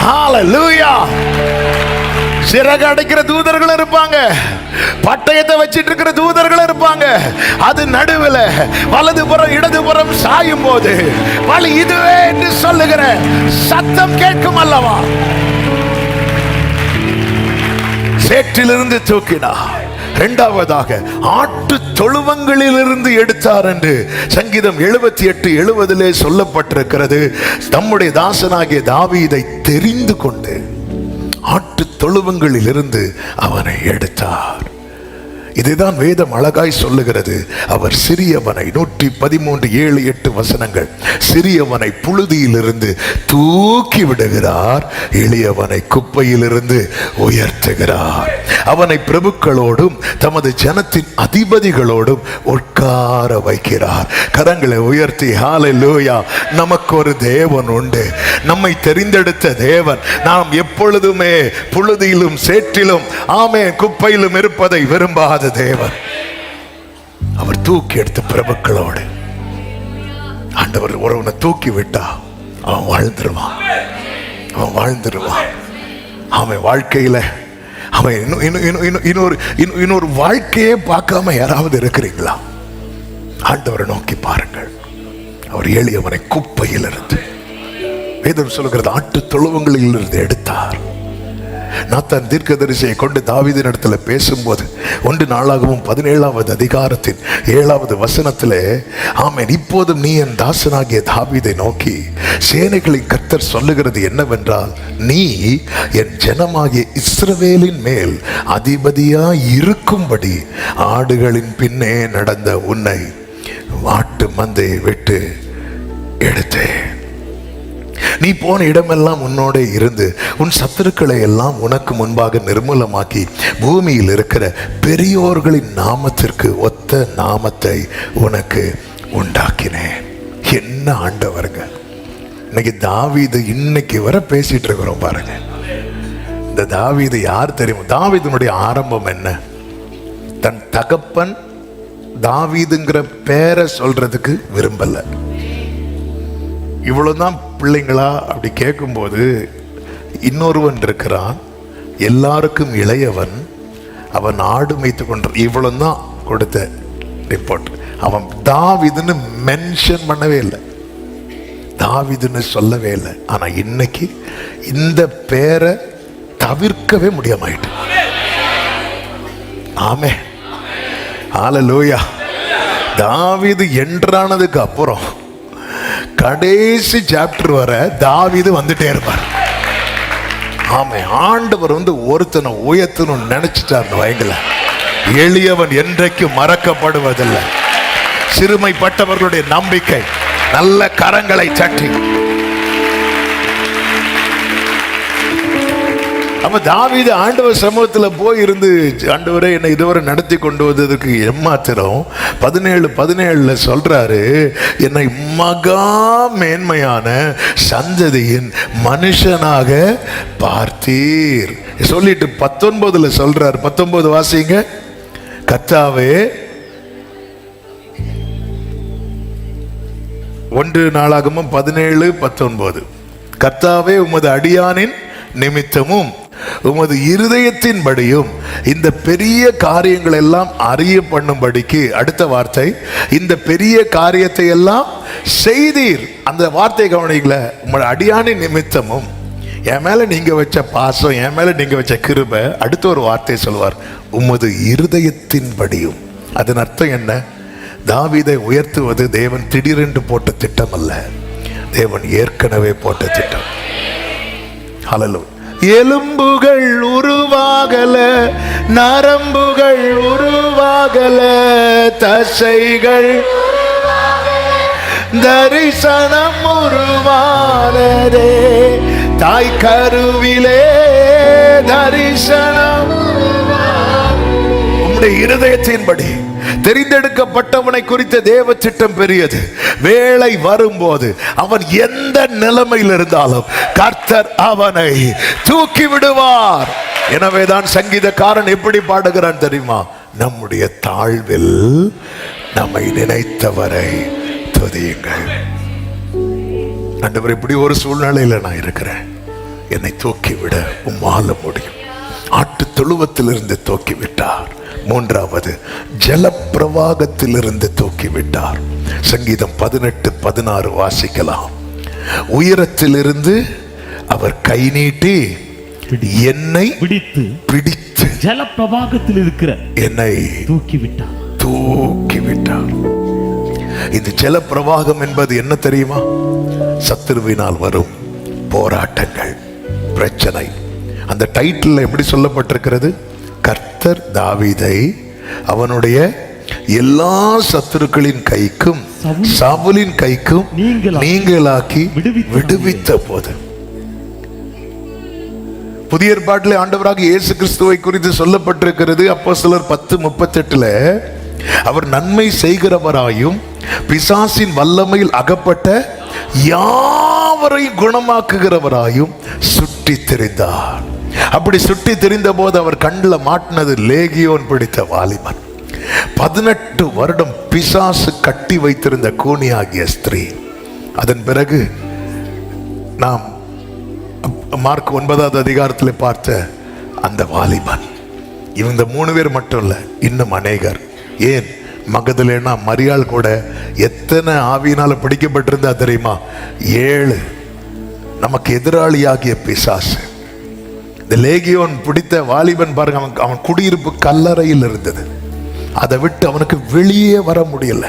ஹalleluya. சிறகு அடைக்கிற தூதர்கள் இருப்பாங்க, பட்டயத்தை வச்சிட்டு இருக்கிற தூதர்கள் இருப்பாங்க. அது நடுவில் வலதுபுறம் இடதுபுறம் சாயும் போது வழி இதுவே என்று சொல்லுகிற சத்தம் கேட்கும் அல்லவா? சேற்றிலிருந்து தூக்கினார். இரண்டாவதாக ஆட்டு தொழுவங்களிலிருந்து எடுத்தார் என்று சங்கீதம் 78:70 சொல்லப்பட்டிருக்கிறது. தம்முடைய தாசனாகிய தாவீதை தெரிந்து கொண்டு ஆட்டு தொழுவங்களில் இருந்து அவனை எடுத்தார். இதுதான் வேதம் அழகாய் சொல்லுகிறது. அவர் சிறியவனை 113, 7, 8 வசனங்கள், சிறியவனை புழுதியிலிருந்து தூக்கி விடுகிறார், எளியவனை குப்பையிலிருந்து உயர்த்துகிறார். அவனை பிரபுக்களோடும் தமது ஜனத்தின் அதிபதிகளோடும் உட்கார வைக்கிறார். கரங்களை உயர்த்தி ஹல்லேலூயா. நமக்கு ஒரு தேவன் உண்டு, நம்மை தெரிந்தெடுத்த தேவன். நாம் எப்பொழுதுமே புழுதியிலும் சேற்றிலும் ஆமென் குப்பையிலும் இருப்பதை விரும்பாத தேவன். அவர் தூக்கி எடுத்த பிரபுக்களோடு ஆண்டவர் ஒருவனை தூக்கி விட்டா அவன் வாழ்ந்துருவான், அவன் வாழ்ந்துருவான். அவன் வாழ்க்கையில அவன் இன்னொரு வாழ்க்கையே பார்க்காம யாராவது இருக்கிறீங்களா? ஆண்டவரை நோக்கி பாருங்கள். அவர் எளியவனை குப்பையிலிருந்து, வேதம் சொல்லுகிறது, ஆட்டு தொழுவங்களில் இருந்து எடுத்தார். நாத்தான் தீர்க்கதரிசியை கொண்டு தாவீதின் இடத்துல பேசும்போது 1 நாளாகமம் 17வது அதிகாரத்தின் 7வது வசனத்திலே ஆமென், இப்போதும் நீ என் தாசனாகிய தாவீதை நோக்கி சேனைகளின் கர்த்தர் சொல்லுகிறது என்னவென்றால், நீ என் ஜனமாகிய இஸ்ரவேலின் மேல் அதிபதியாய் இருக்கும்படி ஆடுகளின் பின்னே நடந்த உன்னை ஆட்டு மந்தையை விட்டு எடுத்தேன். நீ போன இடமெல்லாம் உன்னோட இருந்து உன் சத்துருக்களை எல்லாம் உனக்கு முன்பாக நிர்மூலமாக்கி பூமியில் இருக்கிற பெரியோர்களின் நாமத்திற்கு ஒத்த நாமத்தை உனக்கு உண்டாக்கினேன். என்ன ஆண்டவருங்க! இன்னைக்கு தாவீது இன்னைக்கு வரை பேசிட்டு இருக்கிறோம் பாருங்க. இந்த தாவீது யார் தெரியுமா? தாவீதுனுடைய ஆரம்பம் என்ன? தன் தகப்பன் தாவீதுங்கிற பேரை சொல்றதுக்கு விரும்பல. இவ்வளவுதான் பிள்ளைங்களா அப்படி கேட்கும்போது, இன்னொருவன் இருக்கிறான், எல்லாருக்கும் இளையவன், அவன் ஆடு மேய்த்து கொண்டு, இவ்வளவுதான் கொடுத்த ரிப்போர்ட். அவன் தாவீதுன்னு மென்ஷன் பண்ணவே இல்லை, தாவீதுன்னு சொல்லவே இல்லை. ஆனா இன்னைக்கு இந்த பேரை தவிர்க்கவே முடியாமாயிட்டு. ஆமே, ஹல்லேலூயா. தாவீது என்றானதுக்கு அப்புறம் கடைசி சாப்டர் வர தாவீது வந்துட்டே இருப்பார். ஆமே, ஆண்டவர் ஒருத்தனை உயர்த்தணும் நினைச்சிட்டார் வைங்கள. எளியவன் என்றைக்கு மறக்கப்படுவதில்லை. சிறுமைப்பட்டவர்களுடைய நம்பிக்கை. நல்ல கரங்களை தட்டி. அப்ப தாவீது ஆண்டவர் சமூகத்துல போய் இருந்து, ஆண்டவரே என்னை இதுவரை நடத்தி கொண்டு வந்ததுக்கு எம்மாத்திரம் 17:17 சொல்றாரு, என்னை மகா மேன்மையான சந்ததியின் மனுஷனாக பார்த்தீர் சொல்லிட்டு 19 சொல்றாரு. 19 வாசிங்க. கர்த்தாவே, 1 நாளாகமம் 17:19, கர்த்தாவே உமது அடியானின் நிமித்தமும் உமது இருதயத்தின்படியும் இந்த பெரிய காரியங்கள் எல்லாம் அறிய பண்ணும்படிக்கு, அடுத்த வார்த்தை, இந்த பெரிய காரியத்தை எல்லாம் செய்தீர். அந்த வார்த்தை கவனிக்கல. உமது அடியானின் நிமித்தமும், என் மேல நீங்க வச்ச பாசம், என் மேல நீங்க வச்ச கிருபை. அடுத்த ஒரு வார்த்தை சொல்வார், உமது இருதயத்தின்படியும். அதன் அர்த்தம் என்ன? தாவீதை உயர்த்துவது தேவன் திடீரென்று போட்ட திட்டம் அல்ல, தேவன் ஏற்கனவே போட்ட திட்டம். ஹல்லேலூயா. எலும்புகள் உருவாகல, நரம்புகள் உருவாகல, தசைகள் தரிசனம் உருவானதே, தாய் கருவிலே தரிசனம். உம்முடைய இருதயத்தின்படி தெரிந்தெடுக்கப்பட்டவனை குறித்த தேவ திட்டம் பெரியது. வேளை வரும்போது அவன் எந்த நிலைமையில் இருந்தாலும் கர்த்தர் அவனை தூக்கி விடுவார். எனவேதான் சங்கீதக்காரன் எப்படி பாடுகிறான் தெரியுமா? நம்முடைய தாழ்வில் நம்மை நினைத்தவரை துதியுங்கள். ஆண்டவர், இப்படி ஒரு சூழ்நிலையில நான் இருக்கிறேன், என்னை தூக்கிவிட உம்மால முடியும். ஆட்டு தொழுவத்திலிருந்து தூக்கி விட்டார். 3வது, ஜலப்பிரவாகத்திலிருந்து தூக்கி விட்டார். சங்கீதம் 18:16 வாசிக்கலாம். உயரத்திலிருந்து அவர் கை நீட்டி என்னை பிடித்து ஜலப்பிரவாகத்தில் இருக்கிற என்னை தூக்கி விட்டார். இந்த ஜலப்பிரவாகம் என்பது என்ன தெரியுமா? சத்துருவினால் வரும் போராட்டங்கள், பிரச்சனை. அந்த டைட்டில் எப்படி சொல்லப்பட்டிருக்கிறது? கர்த்தர் தாவீதை அவனுடைய எல்லா சத்துருக்களின் கைக்கும் சவுலின் கைக்கும் நீங்களாக்கி விடுவித்த போது. புதிய ஏற்பாட்டிலே ஆண்டவராக இயேசு கிறிஸ்துவை குறித்து சொல்லப்பட்டிருக்கிறது. அப்போஸ்தலர் 10:38 அவர் நன்மை செய்கிறவராயும் பிசாசின் வல்லமையில் அகப்பட்ட யாவரையும் குணமாக்குகிறவராயும் சுற்றி திரிந்தார். அப்படி சுற்றி திரிந்த போது அவர் கண்ணில் மாட்டினது லேகியோன் பிடித்த வாலிபன். 18 வருடம் பிசாசு கட்டி வைத்திருந்த கூனியாகிய ஸ்திரீ. அதன் பிறகு நாம் மார்க் 9வது அதிகாரத்தில் பார்த்த அந்த வாலிபன். இவங்க 3 பேர் மட்டும் இல்ல, இன்னும் அநேகர். ஏன் மகதலேனா மரியாள் கூட எத்தனை ஆவியினால பிடிக்கப்பட்டிருந்தா தெரியுமா? 7. நமக்கு எதிராளியாகிய பிசாசு. இந்த லேகியோன் பிடித்த வாலிபன் பாருங்க, அவன் குடியிருப்பு கல்லறையில் இருந்தது. அதை விட்டு அவனுக்கு வெளியே வர முடியல.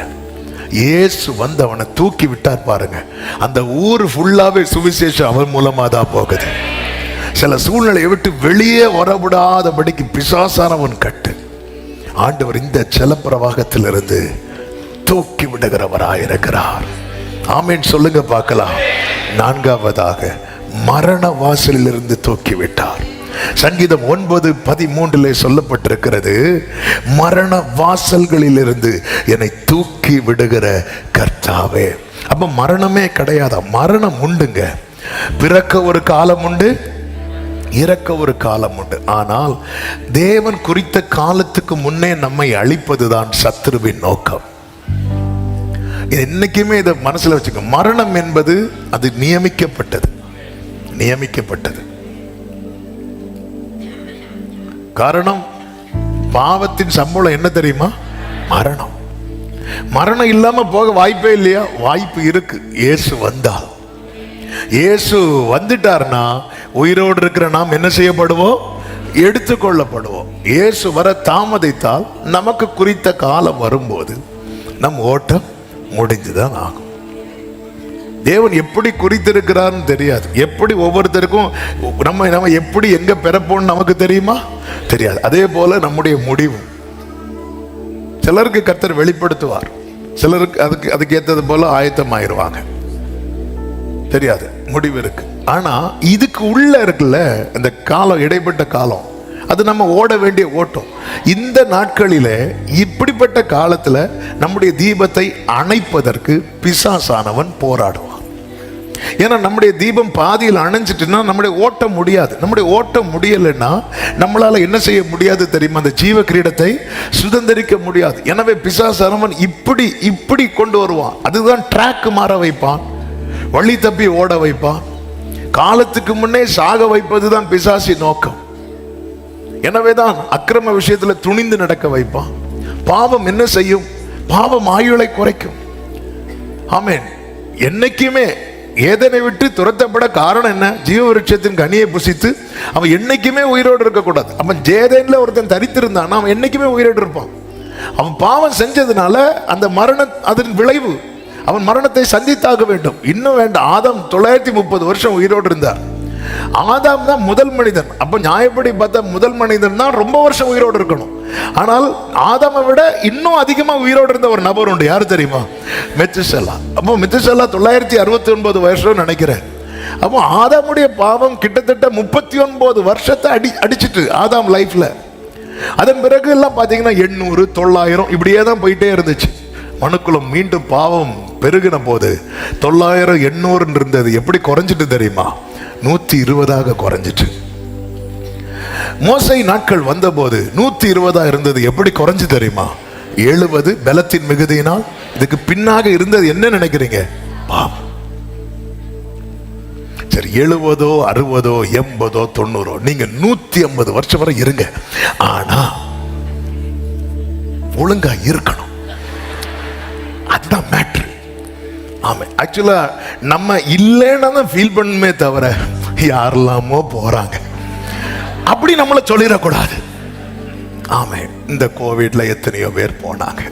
இயேசு வந்து அவனை தூக்கி விட்டார் பாருங்க. அந்த ஊர் ஃபுல்லாவே சுவிசேஷம் அவன் மூலமா தான் போகுது. சில சூழ்நிலையை விட்டு வெளியே வரவிடாதபடிக்கு பிசாசானவன் கட்டு ஆண்டவர் இந்த ஜலப்பிரவாகத்திலிருந்து தூக்கி விடுகிறவராயிருக்கிறார். ஆமேன் சொல்லுங்க பார்க்கலாம். 4வதாக மரண வாசலில் இருந்து தூக்கி விட்டார். சங்கீதம் 9:13 சொல்லப்பட்டிருக்கிறது, மரண வாசல்களில் இருந்து என்னை தூக்கி விடுகிற கர்த்தாவே. அப்ப மரணமே கிடையாதா? மரணம் உண்டுங்க. பிறக்க ஒரு காலம் உண்டு, இறக்க ஒரு காலம் உண்டு. ஆனால் தேவன் குறித்த காலத்துக்கு முன்னே நம்மை அழிப்பதுதான் சத்துருவின் நோக்கம். என்னைக்குமே இதை மனசுல வச்சுக்க. மரணம் என்பது அது நியமிக்கப்பட்டது. காரணம், பாவத்தின் சம்பளம் என்ன தெரியுமா? மரணம். மரணம் இல்லாம போக வாய்ப்பே இல்லையா? வாய்ப்பு இருக்கு. இயேசு வந்தால், இயேசு வந்துட்டார்னா உயிரோடு இருக்கிற நாம் என்ன செய்யப்படுவோம்? எடுத்துக்கொள்ளப்படுவோம். இயேசு வர தாமதித்தால் நமக்கு குறித்த காலம் வரும்போது நம் ஓட்டம் முடிந்துதான் ஆகும். தேவன் எப்படி குறித்திருக்கிறார்னு தெரியாது. எப்படி ஒவ்வொருத்தருக்கும் நம்ம எப்படி எங்க பெறப்போன்னு நமக்கு தெரியுமா? தெரியாது. அதே போல நம்முடைய முடிவு சிலருக்கு கர்த்தர் வெளிப்படுத்துவார், சிலருக்கு அதுக்கு ஏற்றது போல ஆயத்தமாயிருவாங்க. தெரியாது, முடிவு இருக்கு. ஆனா இதுக்கு உள்ள இருக்குல்ல இந்த காலம், இடைப்பட்ட காலம், அது நம்ம ஓட வேண்டிய ஓட்டம். இந்த நாட்களிலே இப்படிப்பட்ட காலத்துல நம்முடைய தீபத்தை அணைப்பதற்கு பிசாசானவன் போராடுவான். ஏன்னா நம்முடைய தீபம் பாதியில் அணைஞ்சிட்டுன்னா நம்முடைய ஓட்டம் முடியாது. நம்முடைய ஓட்டம் முடியலைன்னா நம்மளால என்ன செய்ய முடியாது தெரியுமா? அந்த ஜீவ கிரீடத்தை சுதந்திரிக்க முடியாது. எனவே பிசாசானவன் இப்படி கொண்டு வருவான். அதுதான் ட்ராக் மாற வைப்பான், வழி தப்பி ஓட வைப்பான். காலத்துக்கு முன்னே சாக வைப்பதுதான் பிசாசி நோக்கம். எனவேதான் அக்கிரம விஷயத்துல துணிந்து நடக்க வைப்பான். பாவம் என்ன செய்யும்? பாவம் ஆயுளை குறைக்கும். ஆமென். என்னைக்குமே ஏதனை விட்டு துரத்தப்பட காரணம் என்ன? ஜீவ விருட்சத்தின் கனியை புசித்து அவன் என்னைக்குமே உயிரோடு இருக்கக்கூடாது. அவன் ஜேதேன்ல ஒருத்தன் தரித்திருந்தான், அவன் என்னைக்குமே உயிரோடு இருப்பான். அவன் பாவம் செஞ்சதுனால அந்த மரணம் அதன் விளைவு. அவன் மரணத்தை சந்தித்தாக வேண்டும். இன்னும் வேண்டாம், ஆதாம் 930 வருஷம் உயிரோடு இருந்தார். ஆதாம் தான் முதல் மனிதன். அப்ப நியாயப்படி பார்த்தா முதல் மனிதன் தான் ரொம்ப வருஷம் உயிரோடு இருக்கணும். ஆனால் ஆதாமை விட இன்னும் அதிகமா உயிரோடு இருந்த ஒரு நபர் உண்டு. யாரு தெரியுமா? மெத்துசலா. அப்போ மெத்துசலா 969 வருஷம் நினைக்கிறேன். அப்போ ஆதாமுடைய பாவம் கிட்டத்தட்ட 39 வருஷத்தை அடிச்சிட்டு ஆதாம் லைஃப்ல. அதன் பிறகு எல்லாம் பாத்தீங்கன்னா 800 900 இப்படியே தான் போயிட்டே இருந்துச்சு. மனுக்குலம் மீண்டும் பாவம் பெருகின போது 900 800 இருந்தது எப்படி குறைஞ்சிட்டு தெரியுமா? 120 குறைஞ்சிட்டு. மோசை நாட்கள் வந்த போது 120 இருந்தது எப்படி குறைஞ்சு தெரியுமா? 70 பலத்தின் மிகுதியினால். இதுக்கு பின்னாக இருந்தது என்ன நினைக்கிறீங்க? பாவம். சரி, 70 60 80 90 நீங்க 150 வருஷம் வரை இருங்க. ஆனா ஒழுங்கா இருக்கணும். அதுதான் மேட்ரு. ஆமா, ஆக்சுவலா நம்ம இல்லைன்னா தான் ஃபீல் பண்ணுமே தவிர யாரெல்லாமோ போறாங்க அப்படி நம்மள சொல்லிடக்கூடாது. ஆமா, இந்த கோவிட்ல எத்தனையோ பேர் போனாங்க,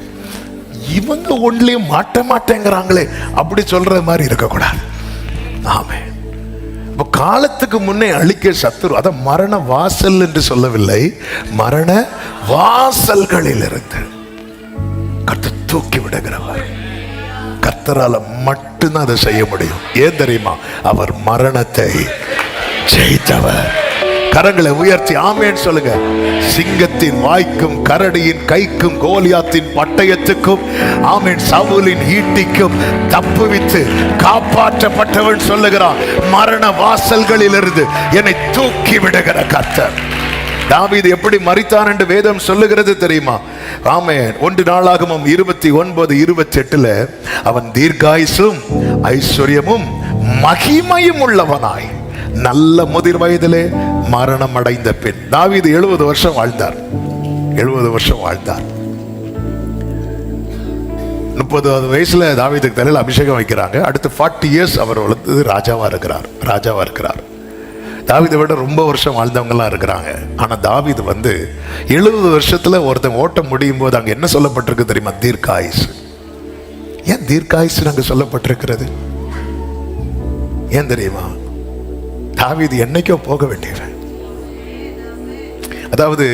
இவங்க ஒன்றிலையும் மாட்டேங்கிறாங்களே அப்படி சொல்ற மாதிரி இருக்கக்கூடாது. ஆமா, இப்போ காலத்துக்கு முன்னே அழிக்க சத்துரு, அத மரண வாசல் என்று சொல்லவில்லை, மரண வாசல்களில் இருந்து கர்த்தர் தூக்கி விடுகிறவர். கர்த்தரால மட்டும்தான் அதை செய்ய முடியும். ஏன் தெரியுமா? அவர் மரணத்தை ஜெயித்தவர். கரங்களை உயர்த்தி ஆமென் சொல்லுங்க. சிங்கத்தின் வாய்க்கும் கரடியின் கைக்கும் கோலியாத்தின் பட்டயத்துக்கும் ஆமென் சவுலின் ஈட்டிக்கும் தப்புவித்து காப்பாற்றப்பட்டவன் சொல்லுகிறான், மரண வாசல்களில் இருந்து என்னை தூக்கி விடுகிற கர்த்தர். தாவீது எப்படி மரித்தான் என்று வேதம் சொல்லுகிறது தெரியுமா? ஆமென். 1 நாளாகமம் 29:28 அவன் தீர்காயுசும் ஐஸ்வர்யமும் மகிமையும் உள்ளவனாய் நல்ல முதிர் வயதிலே மரணம் அடைந்த பின். தாவீது 70 வருஷம் வாழ்ந்தார். 70 வருஷம் வாழ்ந்தார். 30வது வயசுல தாவீதுக்கு தலையில் அபிஷேகம் வைக்கிறாங்க. அடுத்து 40 இயர்ஸ் அவர் வளர்த்தது ராஜாவா இருக்கிறார். தாவீதை விட ரொம்ப வருஷம் வாழ்ந்தவங்கலாம் இருக்கிறாங்க. ஆனா தாவீது 70 வருஷத்துல ஒருத்தன் ஓட்டம் முடியும் போது அங்க என்ன சொல்லப்பட்டிருக்கு தெரியுமா? தீர்க்காயுசு. ஏன் தீர்க்காயுசு அங்க சொல்லப்பட்டிருக்கிறது? ஏன் தெரியுமா? தாவீது என்னைக்கோ போக வேண்டியவன். அதாவது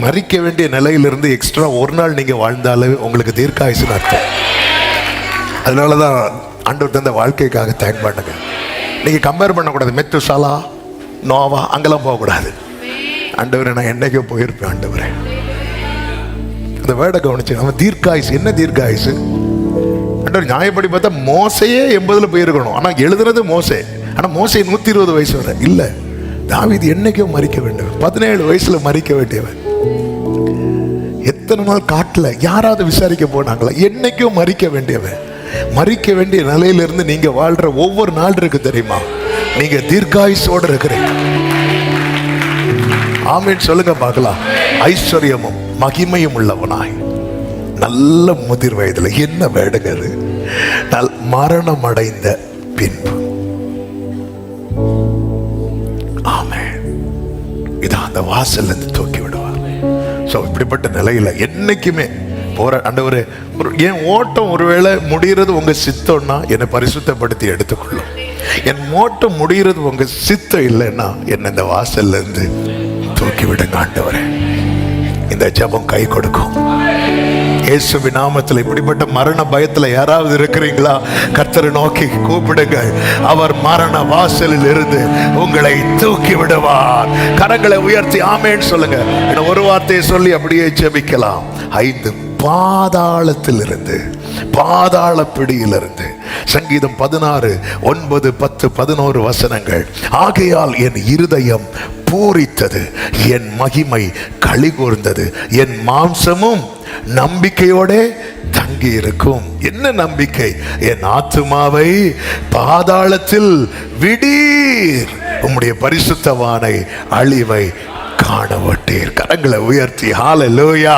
மரிக்க வேண்டிய நிலையிலிருந்து எக்ஸ்ட்ரா ஒரு நாள் நீங்க வாழ்ந்தாலே உங்களுக்கு தீர்க்காயுசுன்னு அர்த்தம். அதனாலதான் ஆண்டவர் தந்த வாழ்க்கைக்காக தேங்க் பண்ணுங்க. நீங்க கம்பேர் பண்ணக்கூடாது. மெத்துசாலா, நோவா அங்கெல்லாம் போகக்கூடாது. ஆண்டவரே நான் என்னைக்கோ போயிருப்பேன் ஆண்டவரே. அந்த வேர்டை கவனிச்சு அவன் தீர்க்காயுசு. என்ன தீர்க்காயுசு? ஆண்டவர் நியாயப்படி பார்த்தா மோசையே 80 போயிருக்கணும். ஆனா எழுதுறது மோசே. ஆனா மோசே 120 வயசு வரை இல்ல. தாவீது என்னைக்கோ மரிக்க வேண்டியவன். 17 வயசுல மரிக்க வேண்டியவன். எத்தனை நாள் காட்டுல யாராவது விசாரிக்க போனாங்களா? என்னைக்கோ மரிக்க வேண்டியவன். மரிக்க வேண்டிய நிலையிலிருந்து நீங்க வாழ்ற ஒவ்வொரு நாள் இருக்கு தெரியுமா? நீங்க தீர்க்காயுசோடு இருக்கிறீங்க. ஆமென் சொல்லுங்க பார்க்கலாம். ஐஸ்வர்யமும் மகிமையும் உள்ளவனாய் நல்ல முதிர் வயதுல என்ன வேடுகிறது? மரணம் அடைந்த பின்பு. ஆமென். இதான் அந்த வாசல்ல இருந்து தூக்கி விடுவார். சோ இப்படிப்பட்ட நிலையில என்னைக்குமே போற ஆண்டவரே, என் ஓட்டம் ஒருவேளை முடிகிறது உங்க சித்தம்னா என்னை பரிசுத்தப்படுத்தி எடுத்துக்கொள்ளும். என் ஓட்டம் முடிகிறது உங்க சித்தம் இல்லைன்னா என்ன இந்த வாசல்ல இருந்து தூக்கி விடுங்க ஆண்டவரே. இந்த ஜெபம் கை கொடுக்கும். இயேசுவின் நாமத்தில் இப்படிப்பட்ட மரண பயத்துல யாராவது இருக்கிறீங்களா? கர்த்தரை நோக்கி கூப்பிடுங்கள். அவர் மரண வாசலில் இருந்து உங்களை தூக்கி விடுவார். கரங்களை உயர்த்தி ஆமென் சொல்லுங்க. ஒரு வார்த்தையை சொல்லி அப்படியே ஜெபிக்கலாம். 5 பாதாளத்திலிருந்து, பாதாள பிடியிலிருந்து. சங்கீதம் 16 9 10 11 வசனங்கள். ஆகையால் என் இருதயம் பூரித்தது, என் மகிமை களி கூர்ந்தது, என் மாம்சமும் நம்பிக்கையோட தங்கி இருக்கும். என்ன நம்பிக்கை? என் ஆத்துமாவை பாதாளத்தில் விடீர், உம்முடைய பரிசுத்தவானை அழிவை காணவட்டீர். கரங்களை உயர்த்தி ஹல்லேலூயா.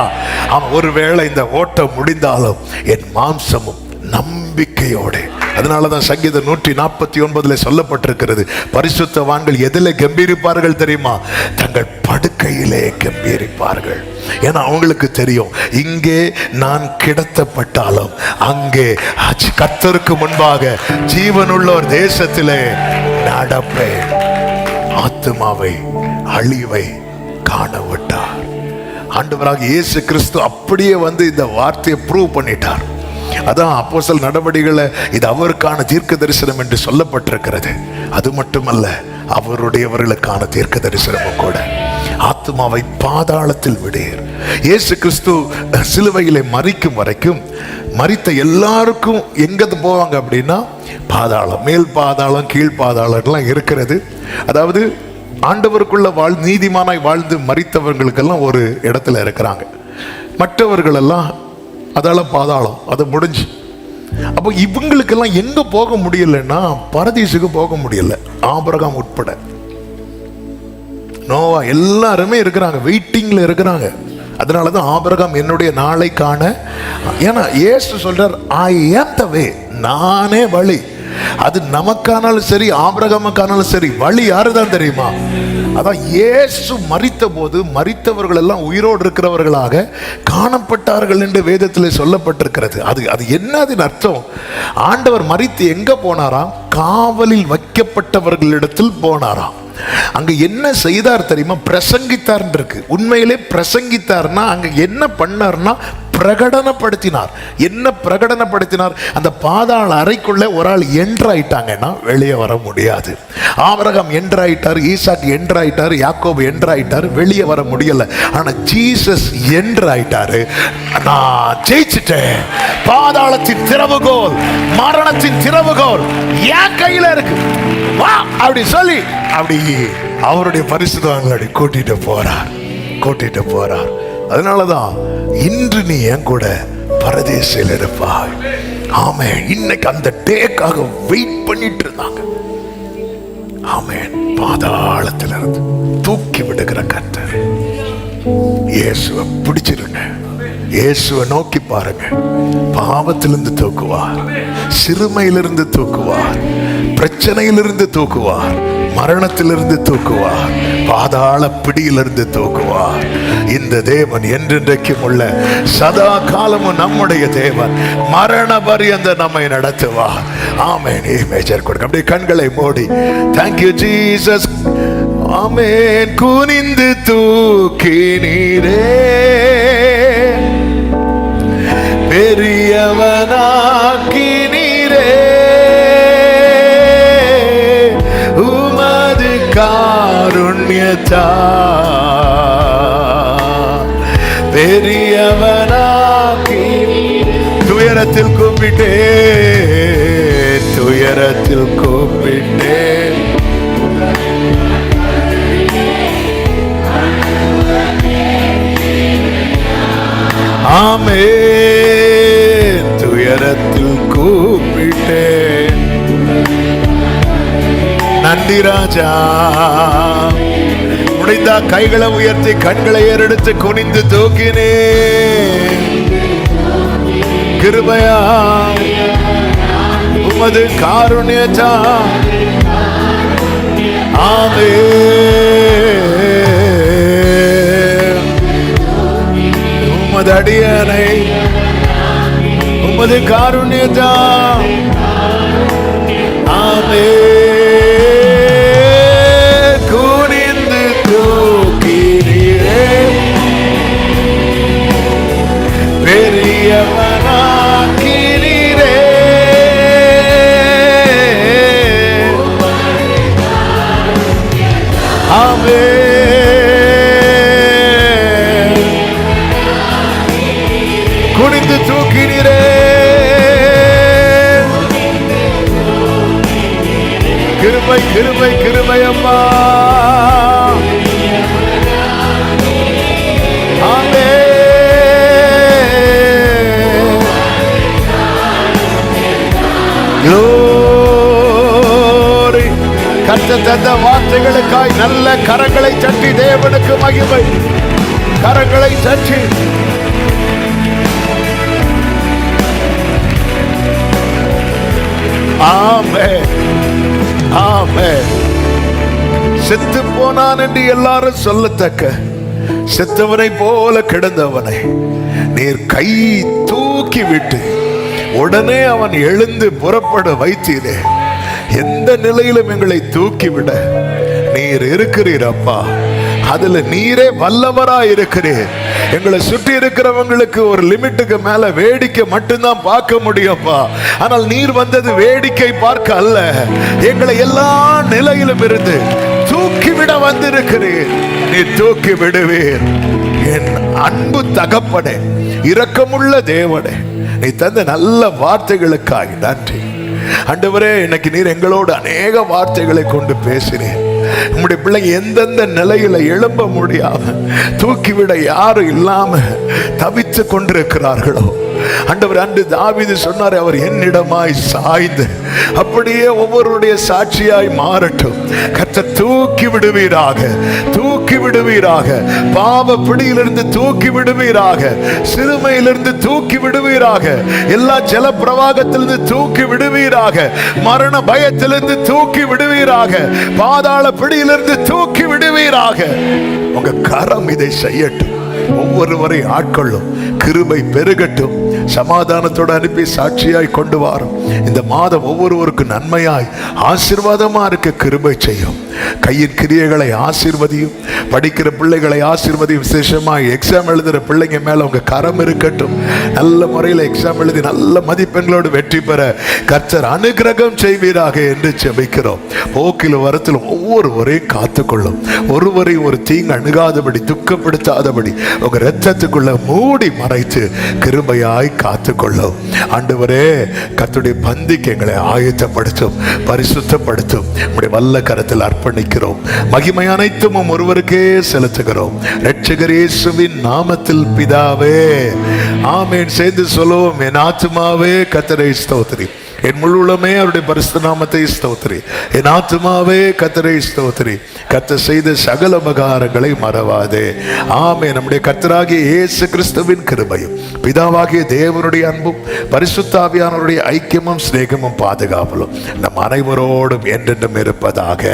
ஒருவேளை இந்த ஓட்டம் முடிந்தாலும் என் மாம்சமும் நம்பிக்கையோட. அதனாலதான் சங்கீதம் 149 சொல்லப்பட்டிருக்கிறது, பரிசுத்தவான்கள் எதிலே கம்பீரிப்பார்கள் தெரியுமா? தங்கள் படுக்கையிலே கம்பீரிப்பார்கள். ஏன்னா அவங்களுக்கு தெரியும், இங்கே நான் கிடத்தப்பட்டாலும் அங்கே கர்த்தருக்கு முன்பாக ஜீவனுள்ள ஒரு தேசத்திலே நடப்பேன். ஆத்துமாவை அழிவை காணவிட்டார். ஆண்டவராக இயேசு கிறிஸ்து அப்படியே இந்த வார்த்தையை ப்ரூவ் பண்ணிட்டார். அதான் அப்போஸ்தலர் நடவடிக்கைகளை இது அவருக்கான தீர்க்க தரிசனம் என்று சொல்லப்பட்டிருக்கிறது. அது மட்டுமல்ல, அவருடையவர்களுக்கான தீர்க்க தரிசனமும் கூட. ஆத்துமாவை பாதாளத்தில் விடீர். இயேசு கிறிஸ்து சிலுவையிலே மரிக்கும் வரைக்கும் மரித்த எல்லாருக்கும் எங்க போவாங்க அப்படின்னா பாதாளம். மேல் பாதாளம், கீழ் பாதாளம் இருக்கிறது. அதாவது ஆண்டவருக்குள்ள நீதிமானாய் வாழ்ந்து மரித்தவர்களுக்கெல்லாம் ஒரு இடத்துல இருக்கிறாங்க. மற்றவர்கள் எல்லாம் அதால பாதாளம், அது முடிஞ்சு. அப்போ இவங்களுக்கெல்லாம் எங்க போக முடியலன்னா பரதீசுக்கு போக முடியல. ஆபிரகாம் உட்பட, நோவா எல்லாருமே இருக்கிறாங்க, வெயிட்டிங்ல இருக்கிறாங்க. அதனாலதான் ஆபிரகாம் என்னுடைய நாளை காண. ஏன்னா இயேசு சொல்றார், ஐ ஆம் தி வே, நானே வழி. அது நமக்கானாலும் சரி, ஆபிரகாமுக்கானாலும் சரி, வழி யாருதான் தெரியுமா? அதான் இயேசு மரித்த போது மரித்தவர்கள் எல்லாம் உயிரோடு இருக்கிறவர்களாக காணப்பட்டார்கள் என்று வேதத்தில் சொல்லப்பட்டிருக்கிறது. அது என்னதின் அர்த்தம்? ஆண்டவர் மரித்து எங்க போனாராம்? காவலில் வைக்கப்பட்டவர்களிடத்தில் போனாராம். அங்க என்ன செய்தார் தெரியுமா? பிரசங்கித்தார் இருக்கு. உண்மையிலே பிரசங்கித்தார்னா அங்க என்ன பண்ணார்னா பிரகடனப்படுத்தினார். என்ன பிரகடனப்படுத்தினார்? அந்த பாதாள அறைக்குள்ள ஒரு ஆள் என்ட்ராயிட்டாங்கன்னா வெளியே வர முடியாது. ஆபிரகாம் என்ட்ராயிட்டார், ஈசாக்கு என்ட்ராயிட்டார், யாக்கோபு என்ட்ராயிட்டார், வெளியே வர முடியல. ஆனா ஜீசஸ் என்ட்ராயிட்டாரு. நான் ஜெயிச்சிட்டேன், பாதாளத்தின் திறவுகோல், மரணத்தின் திறவுகோல் என் கையில இருக்கு, வா அப்படி சொல்லி அப்படி அவருடைய பரிசுத்தவான்களை கூட்டிட்டு போறார். அதனாலதான் இன்று நீ என் கூட பரதேசில் இருப்பாய். ஆமென். இன்னைக்கு அந்த டேக்காக வெயிட் பண்ணிட்டு இருந்தாங்க. ஆமென். பாதாளத்திலிருந்து தூக்கி விடுகிற கர்த்தர். இயேசுவை பிடிச்சிருங்க, இயேசுவை நோக்கி பாருங்க. பாவத்திலிருந்து தூக்குவார், சிறுமையிலிருந்து தூக்குவார், பிரச்சனையிலிருந்து தூக்குவார், மரணத்திலிருந்து தூக்குவார், பாதாள பிடியிலிருந்து தூக்குவார். இந்த தேவன் என்றென்றைக்கும் உள்ள சதா காலமும் நம்முடைய தேவன். மரண பரியந்த நம்மை நடத்துவார். ஆமென். மேஜர் கொடுக்க அப்படியே கண்களை மூடி தேங்க்யூ ஜீசஸ். ஆமென். குனிந்து தூக்கி நீரே பெரியவனாக்கி நீரே, உமது காருண்யத்தா பெரியவனாக்கி. துயரத்தில் கூப்பிட்டேன், துயரத்தில் கூப்பிட்டேன், ஆமென். துயரத்தில் கூப்பிட்டேன். நன்றி ராஜா. முடிந்தா கைகளை உயர்த்தி கண்களை ஏறெடுத்து குனிந்து தூக்கினேன். கிருபையா உமது காருண்யத்தா ஆமென். உமது அடியனை உமது காருண்யத்தா ஆமென். குனிந்து தூக்கினீரே பெரியவனாக்கினீரே, ஆமென். குனிந்து தூக்கினீரே, கிருபை கிருபை கிருபை அம்மா. கர்த்தர் தந்த வார்த்தைகளுக்காய் நல்ல கரங்களை தட்டி தேவனுக்கு மகிமை. கரங்களை தட்டி ஆமென், ஆமென். செத்து போனான் என்று எல்லாரும் சொல்லத்தக்க செத்தவனை போல கிடந்தவனை நீர் கை தூக்கி விட்டு உடனே அவன் எழுந்து புறப்பட வைத்தீரே. எந்த நிலையிலும் எங்களை தூக்கிவிட நீர் இருக்கிறீர் அப்பா. அதுல நீரே வல்லவராய் இருக்கிறீர். எங்களை சுற்றி இருக்கிறவங்களுக்கு ஒரு லிமிட்டுக்கு மேல வேடிக்கை மட்டும்தான் பார்க்க முடியும்ப்பா. ஆனால் நீர் வந்தது வேடிக்கை பார்க்க அல்ல, எங்களை எல்லா நிலையிலும் இருந்து தூக்கிவிட வந்திருக்கிறீர். நீ தூக்கி விடுவீர். என் அன்பு தகப்பனே, இரக்கமுள்ள தேவனே, நீ தந்த நல்ல வார்த்தைகளுக்காக நன்றி ஆண்டவரே. இன்னைக்கு நீர் எங்களோடு அநேக வார்த்தைகளை கொண்டு பேசினேன். நம்முடைய பிள்ளைங்க எந்தெந்த நிலையில எழும்ப முடியாம தூக்கிவிட யாரும் இல்லாம தவித்து கொண்டிருக்கிறார்களோ ஆண்டவர் அன்று தாவீது சொன்னார், அவர் என்னிடமாய் சாய்ந்து அப்படியே ஒவ்வொருடைய சாட்சியாய் மாறட்டும். கர்த்தர் தூக்கி விடுவீராக, தூக்கி விடுவீராக, பாவ பிடியிலிருந்து தூக்கி விடுவீராக, சிறுமையிலிருந்து தூக்கி விடுவீராக, எல்லா ஜல பிரவாகத்திலிருந்து தூக்கி விடுவீராக, மரண பயத்திலிருந்து தூக்கி விடுவீராக, பாதாள பிடியிலிருந்து தூக்கி விடுவீராக. உங்க கரம் இதை செய்யட்டும். ஒவ்வொருவரை ஆட்கொள்ளும், கிருபை பெருகட்டும். சமாதானத்தோடு அனுப்பி சாட்சியாய் கொண்டு வரும். இந்த மாதம் ஒவ்வொருவருக்கும் நன்மையாய் ஆசீர்வாதமா இருக்க கிருபை செய்யும். கையின் கிரியைகளை ஆசீர்வதியும், படிக்கிற பிள்ளைகளை ஆசீர்வதியும். விசேஷமாய் எக்ஸாம் எழுதுற பிள்ளைங்க மேல உங்க கரம் இருக்கட்டும். நல்ல முறையில் எக்ஸாம் எழுதி நல்ல மதிப்பெண்களோடு வெற்றி பெற கர்த்தர் அனுகிரகம் செய்வீராக என்று ஜெபிக்கிறோம். போக்கிலும் வரத்திலும் ஒவ்வொருவரையும் காத்துக்கொள்ளும். ஒருவரை ஒரு தீங்கு அணுகாதபடி, துக்கப்படுத்தாதபடி உங்க இரத்தத்துக்குள்ள மூடி மறைத்து கிருபையாய் காத்துக்கொள்ளும். ஆண்டவரே, கர்த்தருடைய பந்திக்கு எங்களை ஆயத்தப்படுத்தும், பரிசுத்தப்படுத்தும். உம்முடைய வல்ல கரத்தில் அர்ப்பணிக்கிறோம். மகிமை அனைத்தும் ஒருவருக்கே செலுத்துகிறோம். இரட்சகர் இயேசுவின் நாமத்தில் பிதாவே, ஆமென். சேர்ந்து சொல்லுவோம், என் ஆத்துமாவே கர்த்தரை ஸ்தோத்திரி, என் முழுமே அவருடைய பரிசுத்த நாமத்தை ஸ்தோத்திரி, என் ஆத்துமாவே கர்த்தரை ஸ்தோத்திரி, கர்த்தர் செய்த சகல உபகாரங்களை மறவாதே. ஆமென். நம்முடைய கர்த்தராகிய இயேசு கிறிஸ்துவின் கிருபையும், பிதாவாகிய தேவனுடைய அன்பும், பரிசுத்த ஆவியானவருடைய ஐக்கியமும் சிநேகமும் பாதுகாவலும் நம் அனைவரோடும் என்றென்றும் இருப்பதாக.